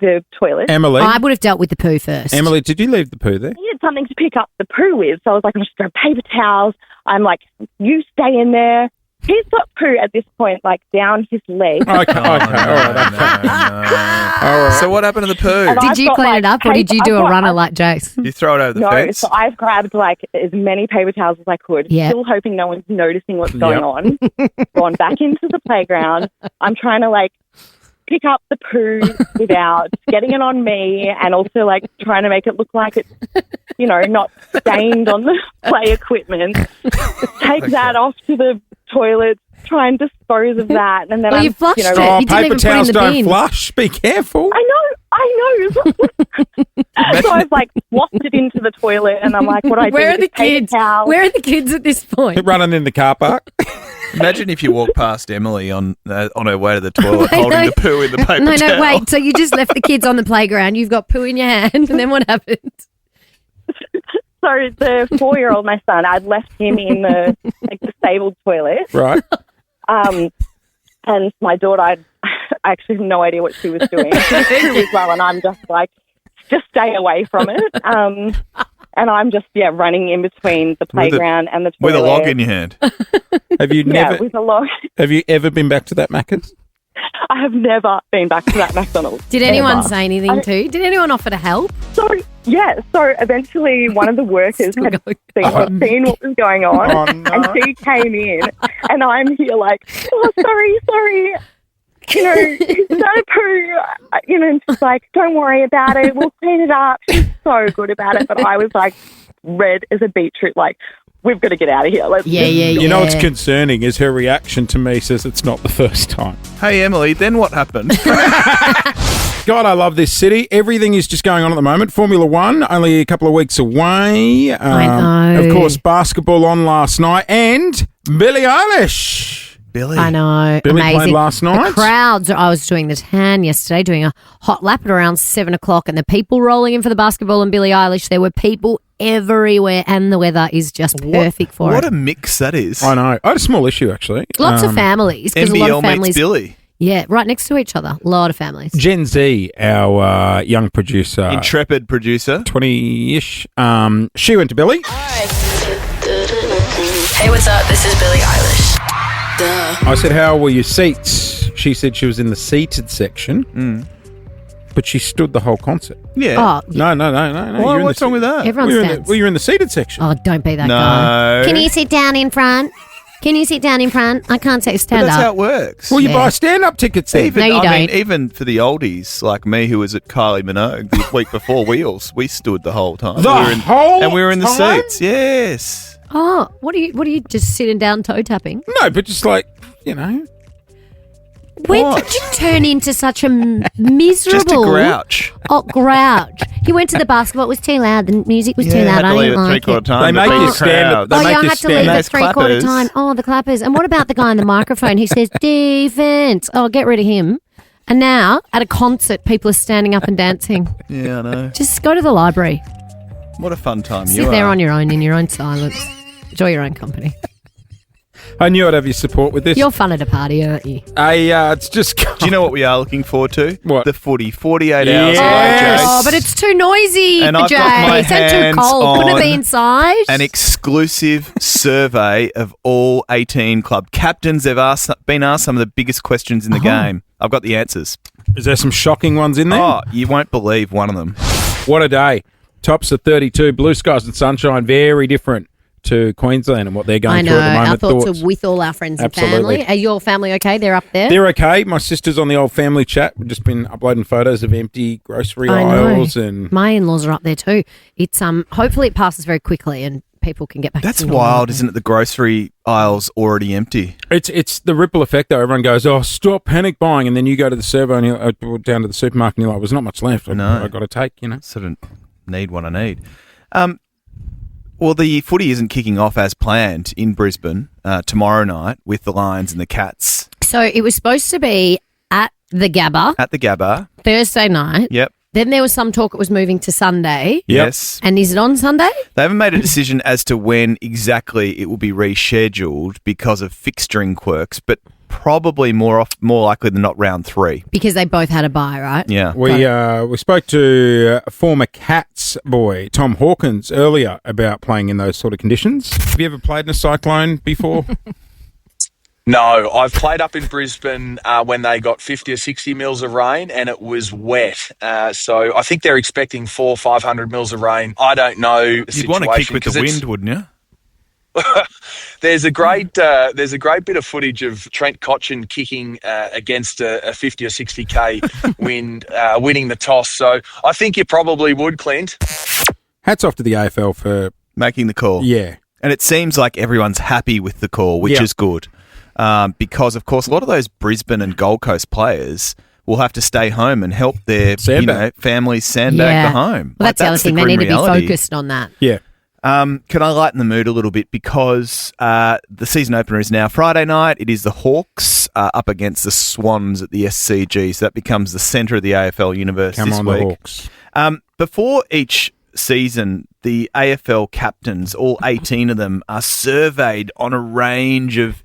the toilet. Emily? I would have dealt with the poo first. Emily, did you leave the poo there? He had something to pick up the poo with. So I was like, I'll just grab paper towels. I'm like, you stay in there. He's got poo at this point, like, down his leg. Okay. All right. So what happened to the poo? And Did you clean it up, or did you do a runner like Jase? You throw it over the fence? So I've grabbed, like, as many paper towels as I could, still hoping no one's noticing what's going on. Gone back into the playground. I'm trying to, like, pick up the poo without getting it on me, and also, like, trying to make it look like it's, you know, not stained on the play equipment. Take that off to the toilet, try and dispose of that, and then you flushed it. Oh, You didn't paper even put it in towels the don't bin. flush. Be careful. I know. So I've, like, wafted it into the toilet, and I'm like, what do I do? Where are with the this paper kids? towel? Where are the kids at this point? Running in the car park. Imagine if you walk past Emily on her way to the toilet holding the poo in the paper towel. No, wait. So you just left the kids on the playground. You've got poo in your hand, and then what happened? So the 4-year-old, my son, I'd left him in the, like, disabled toilet. Right. And my daughter, I actually have no idea what she was doing. She was through as well, and I'm just like, just stay away from it. And I'm just, running in between the playground and the toilet. With a log in your hand. Have you never? with a log. Have you ever been back to that Macca's? I have never been back to that McDonald's. Did anyone say anything to you? Did anyone offer to help? So eventually one of the workers had seen what was going on, and she came in, and I'm here like, oh, sorry. You know, he's done a poo. You know, and she's like, don't worry about it. We'll clean it up. She's so good about it. But I was like red as a beetroot, like, we've got to get out of here. You know what's concerning is her reaction to me says it's not the first time. Hey, Emily, then what happened? God, I love this city. Everything is just going on at the moment. Formula One, only a couple of weeks away. I know. Of course, basketball on last night. And Billie Eilish. I know. Billie Amazing. played last night. The crowds, I was doing the tan yesterday, doing a hot lap at around 7 o'clock, and the people rolling in for the basketball and Billie Eilish, there were people everywhere, and the weather is just perfect for it. What a mix that is. I know. I had a small issue, actually. Lots of families. 'Cause a lot of families meets Billy. Yeah, right next to each other. A lot of families. Jen Z, our young producer. Intrepid producer. 20-ish. She went to Billie. Hey, what's up? This is Billie Eilish. I said, how were your seats? She said she was in the seated section, but she stood the whole concert. Yeah. Oh, No. Why, what's wrong with that? everyone stands. You're in the seated section. Oh, don't be that No. guy. Can you sit down in front? I can't say But stand that's up. how it works. Well, you buy stand-up tickets then. No, you I mean, don't. even for the oldies like me who was at Kylie Minogue the week before Wheels, we stood the whole time. The we were in the time? seats. Yes. Oh, what are you just sitting down toe tapping? No, but just like, you know. When What? did you turn into such a miserable... Just a grouch. Oh, grouch. You went to the basketball, it was too loud, the music was too Yeah, loud, had I to leave didn't at like three-quarter it. time. They make you stand up. They Oh, make yeah, I you had to leave stand at Those three-quarter clappers. time. Oh, the clappers. And what about the guy on the microphone who says, defense? Oh, get rid of him. And now, at a concert, people are standing up and dancing. Yeah, I know. Just go to the library. What a fun time you Sit are. there on your own, in your own silence. Enjoy your own company. I knew I'd have your support with this. You're fun at a party, aren't you? It's just... Do you know what we are looking forward to? What? The footy. 48 hours away, Yes. Oh, but it's too noisy And for I've Jay. got my It's too hands cold. Couldn't it be on inside? an exclusive survey of all 18 club captains. They've been asked some of the biggest questions in the game. I've got the answers. Is there some shocking ones in there? Oh, you won't believe one of them. What a day. Tops of 32. Blue skies and sunshine. Very different to Queensland and what they're going through at the moment. Our thoughts are with all our friends and Absolutely. family. Are your family okay? They're up there? They're okay. My sister's on the old family chat. We've just been uploading photos of empty grocery aisles. And my in-laws are up there too. It's hopefully it passes very quickly and people can get back That's to normal. wild, isn't it? The grocery aisle's already empty. It's the ripple effect, though. Everyone goes, oh, stop panic buying. And then you go to the servo and you're down to the supermarket and you're like, there's not much left. I've got to take, Sort of need what I need. Well, the footy isn't kicking off as planned in Brisbane tomorrow night with the Lions and the Cats. So it was supposed to be at the Gabba. At the Gabba. Thursday night. Yep. Then there was some talk it was moving to Sunday. Yes. And is it on Sunday? They haven't made a decision as to when exactly it will be rescheduled because of fixturing quirks, but probably more likely than not round 3. Because they both had a bye, right? Yeah. We spoke to former Cats boy Tom Hawkins earlier about playing in those sort of conditions. Have you ever played in a cyclone before? No, I've played up in Brisbane when they got 50 or 60 mils of rain and it was wet. So I think they're expecting 400-500 mils of rain. I don't know the You'd want to kick with the wind, wouldn't you? There's a great bit of footage of Trent Cotchin kicking against a 50 or 60k wind, winning the toss. So I think you probably would, Clint. Hats off to the AFL for making the call. Yeah. And it seems like everyone's happy with the call, which is good. Because, of course, a lot of those Brisbane and Gold Coast players will have to stay home and help their families sandbag the home. Well, that's the other thing. They need to be focused on that. Yeah. Can I lighten the mood a little bit? Because the season opener is now Friday night. It is the Hawks up against the Swans at the SCG. So that becomes the centre of the AFL universe this week. The Hawks. Before each season, the AFL captains, all 18 of them, are surveyed on a range of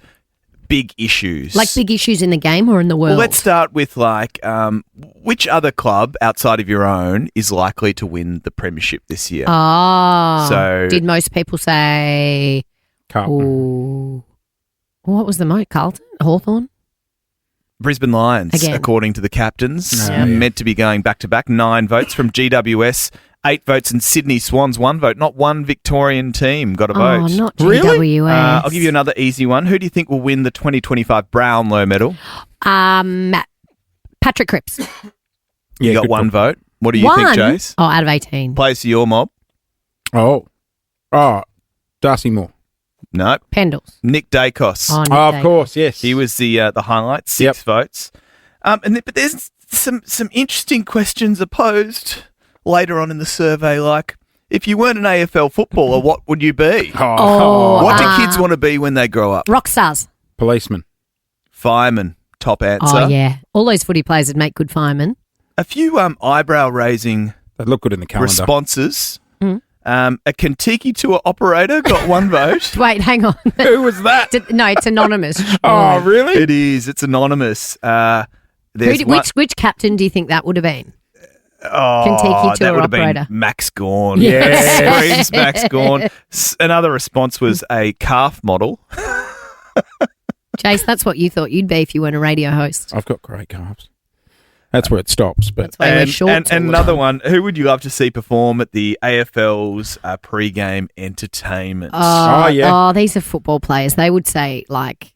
big issues. Like big issues in the game or in the world? Well, let's start with which other club outside of your own is likely to win the premiership this year? So did most people say Carlton? Ooh. What was the most? Carlton? Hawthorn? Brisbane Lions, Again. according to the captains, meant to be going back-to-back. 9 votes from GWS, 8 votes in Sydney Swans, 1 vote. Not one Victorian team got a vote. Not GWS. I'll give you another easy one. Who do you think will win the 2025 Brownlow medal? Patrick Cripps. You got 1 vote. What do you think, Jase? Oh, out of 18. Plays for your mob? Darcy Moore. No. Pendles. Nick Dacos. Oh, Nick of course, yes. He was the highlight, 6 votes. But there's some interesting questions are posed later on in the survey, like, if you weren't an AFL footballer, what would you be? What do kids want to be when they grow up? Rock stars. Policeman. Fireman. Top answer. Oh, yeah. All those footy players would make good firemen. A few eyebrow-raising They'd look good in the calendar. responses. A Kentucky tour operator got 1 vote. Wait, hang on. Who was that? No, it's anonymous. Oh, really? It is. It's anonymous. Which captain do you think that would have been? Kentucky That tour would have operator. been Max Gawn. Yes. Screams Max Gawn. Another response was a calf model. Jase, that's what you thought you'd be if you weren't a radio host. I've got great calves. That's where it stops. But That's why you wear shorts. And all the another time. one, who would you love to see perform at the AFL's pre-game entertainment? Oh, these are football players. They would say, like,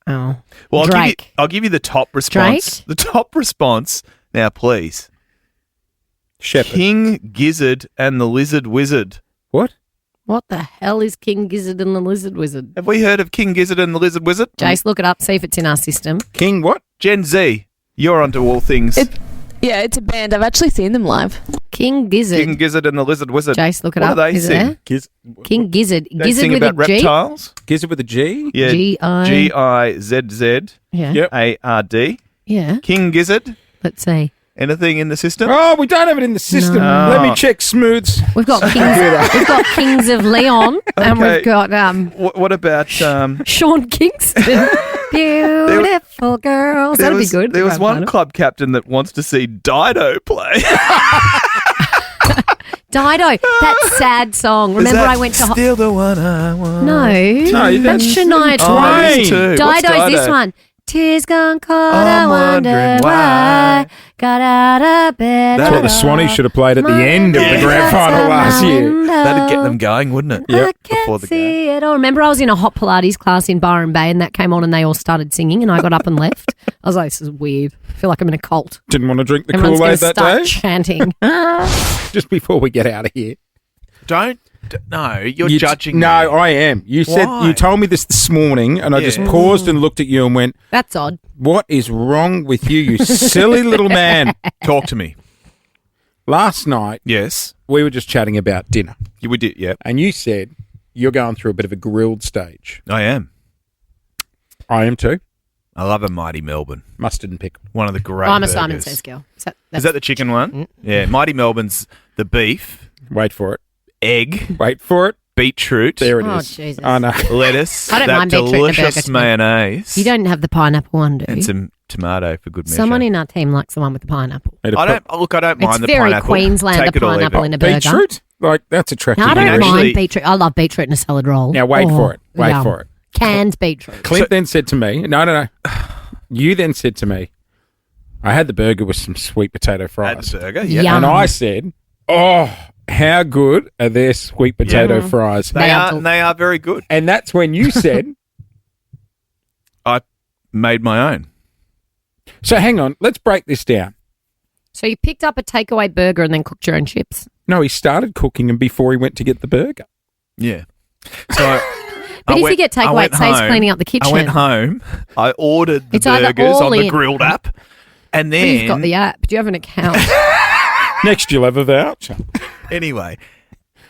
Well, Drake. I'll give you the top response. Drake? The top response, now please. Shepherd. King Gizzard and the Lizard Wizard. What? What the hell is King Gizzard and the Lizard Wizard? Have we heard of King Gizzard and the Lizard Wizard? Jase, look it up, see if it's in our system. King what? Gen Z, you're onto all things. Yeah, it's a band. I've actually seen them live. King Gizzard. King Gizzard and the Lizard Wizard. Jase, look it what up. Do they Is it sing? there? King Gizzard. They Gizzard sing with about a G? reptiles. Gizzard with a G? Yeah. G-I- G-I-Z-Z. Yeah. Yep. A-R-D. Yeah. King Gizzard. Let's see. Anything in the system? Oh, we don't have it in the system. No. Let me check Smooths. We've got Kings of Leon, and Okay. we've got What about Sean Kingston. Beautiful girls. That'd be good. There was one club captain that wants to see Dido play. Dido, that sad song. Remember, I went to Still the one I want. No, that's Shania Twain. Dido's this one. Tears gone cold, I wonder why. Got out of bed. That's what the Swannies should have played at the end of the grand final last year. That'd get them going, wouldn't it? Yep. Before the game. See it all. Remember, I was in a hot Pilates class in Byron Bay, and that came on, and they all started singing, and I got up and left. I was like, "This is weird. I feel like I'm in a cult." Didn't want to drink the Everyone's Kool-Aid gonna that start day. chanting. Just before we get out of here. No, you're judging. No, I am. You said Why? you told me this morning, and I just paused and looked at you and went, That's odd. "What is wrong with you, you silly little man?" Talk to me. Last night, Yes. we were just chatting about dinner, We did, yeah. and you said you're going through a bit of a grilled stage. I am. I am too. I love a Mighty Melbourne. Mustard and pickle. One of the great I'm a burgers. Simon Says girl. Is that the chicken one? Yeah. Mighty Melbourne's the beef, Wait for it. egg, Wait for it. beetroot, There it Oh, is. Jesus. I know. lettuce, I don't that mind beetroot in a burger, delicious to me. mayonnaise, You don't have the pineapple one, do you? and some tomato for good measure. Someone in our team likes the one with the pineapple. It'll I put- don't mind It's the very pineapple. Queenslander Take it or leave pineapple it. in a burger. Beetroot? Like, that's attractive. No, I don't Actually- mind beetroot. I love beetroot in a salad roll. Now, wait Oh, for it. Wait yum. for it. Canned beetroot. Clint then said to me, no. You then said to me, I had the burger with some sweet potato fries. Had the burger, yeah. Yum. And I said, oh, how good are their sweet potato fries? They are very good. And that's when you said, I made my own. so hang on, let's break this down. So you picked up a takeaway burger and then cooked your own chips. No, he started cooking them before he went to get the burger. Yeah. So But if you get takeaway, it saves cleaning up the kitchen. I went home. I ordered the It's either burgers all on the in- grilled app, and Well, then you've got the app. Do you have an account? Next, you'll have a voucher. anyway.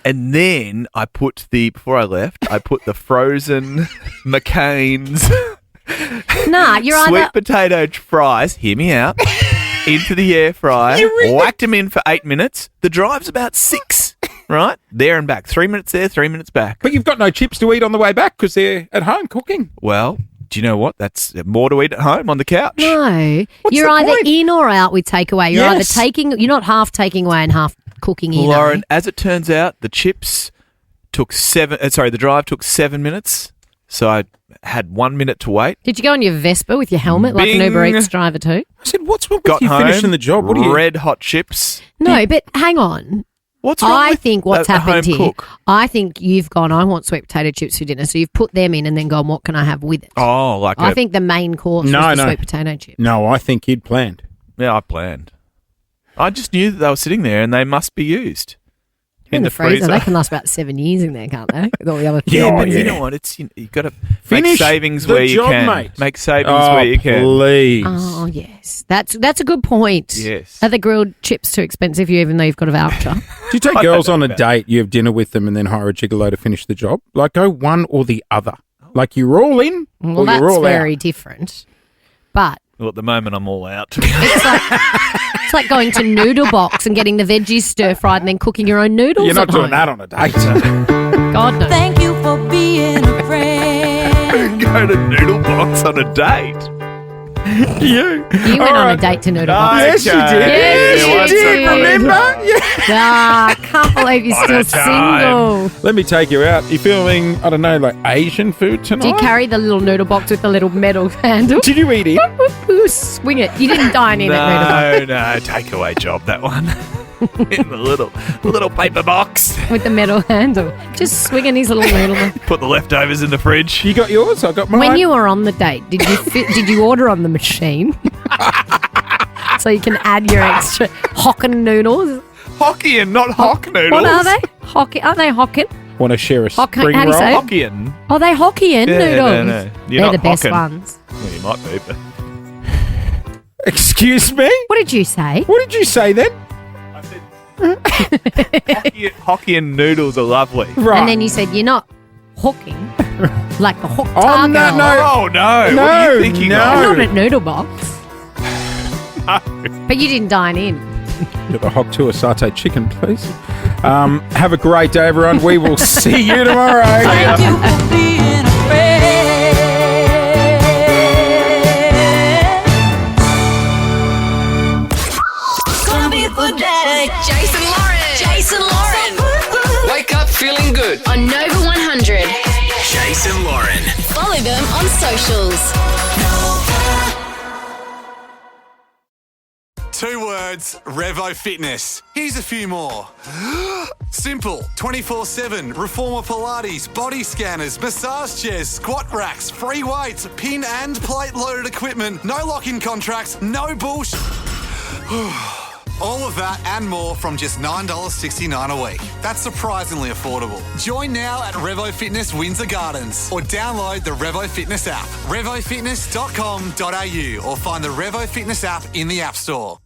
And then I put before I left, I put the frozen McCain's Nah, you're sweet either potato fries, hear me out, into the air fryer, whacked them in for 8 minutes. The drive's about 6, right? There and back. 3 minutes there, 3 minutes back. But you've got no chips to eat on the way back because they're at home cooking. Well, do you know what? That's more to eat at home on the couch. no. What's You're the either point? in or out with takeaway. You're Yes. you're not half taking away and half cooking in. Lauren, as it turns out, the chips took the drive took 7 minutes. So I had 1 minute to wait. Did you go on your Vespa with your helmet like an Bing. Uber Eats driver too? I said, what's wrong Got with you home, finishing the job? What are you? red hot chips. No, but hang on. What's wrong I with think what's a happened home here, cook? I think you've gone, I want sweet potato chips for dinner. So you've put them in and then gone, what can I have with it? Oh, like I think the main course No, was the no. sweet potato chip. No, I think you'd planned. Yeah, I planned. I just knew that they were sitting there and they must be used In the freezer. They can last about 7 years in there, can't they? With all the other things. Yeah, but you know what? It's you've got to make Finish savings the where you job, can. mate. Make savings Oh, where you can. please. Oh, yes. That's a good point. Yes. Are the grilled chips too expensive for you even though you've got a voucher? Do you take girls on a date, you have dinner with them, and then hire a gigolo to finish the job? Like, go one or the other. Like, you're all in Well, or that's you're all very out. different. But Well, at the moment, I'm all out. To be it's like going to Noodle Box and getting the veggies stir fried and then cooking your own noodles. You're not at doing home. that on a date. God no. Thank you for being a friend. Go to Noodle Box on a date. You You went on a date to Noodle Box. Yes, you did. Yes, you did. Remember? Yeah. Ah, I can't believe you're On still a time. single. Let me take you out. You feeling, I don't know, like Asian food tonight? Do you carry the little noodle box with the little metal handle? Did you eat it? Ooh, swing it. You didn't dine in at Noodle Box No, takeaway job, that one. In the little paper box. with the metal handle. Just swinging his little noodle box. Put the leftovers in the fridge. You got yours? I got mine. When you were on the date, did you order on the machine? So you can add your extra Hokkien noodles. Hokkien, not hock noodles. What are they? Aren't they Hokkien? Want to share a Hokkien- spring how do you roll? say it? Hokkien. Are they Hokkien Yeah, noodles? no. You're They're not the best Hokkien. ones. Well, you might be, but Excuse me? What did you say? What did you say then? Hokkien noodles are lovely. Right. And then you said you're not hooking like the hook Oh, no, taco. no. Oh no! No, what are you thinking no. of? I'm not at Noodle Box. But you didn't dine in. Get the Hog Tour satay chicken, please. Have a great day, everyone. We will see you tomorrow. Thank you for being a friend. Gonna be a good day. Jason Lauren. Wake up feeling good. On Nova 100. Jason Lauren. Follow them on socials. 2 words, Revo Fitness. Here's a few more. Simple, 24/7, Reformer Pilates, body scanners, massage chairs, squat racks, free weights, pin and plate loaded equipment, no lock-in contracts, no bullshit. All of that and more from just $9.69 a week. That's surprisingly affordable. Join now at Revo Fitness Windsor Gardens or download the Revo Fitness app, revofitness.com.au, or find the Revo Fitness app in the App Store.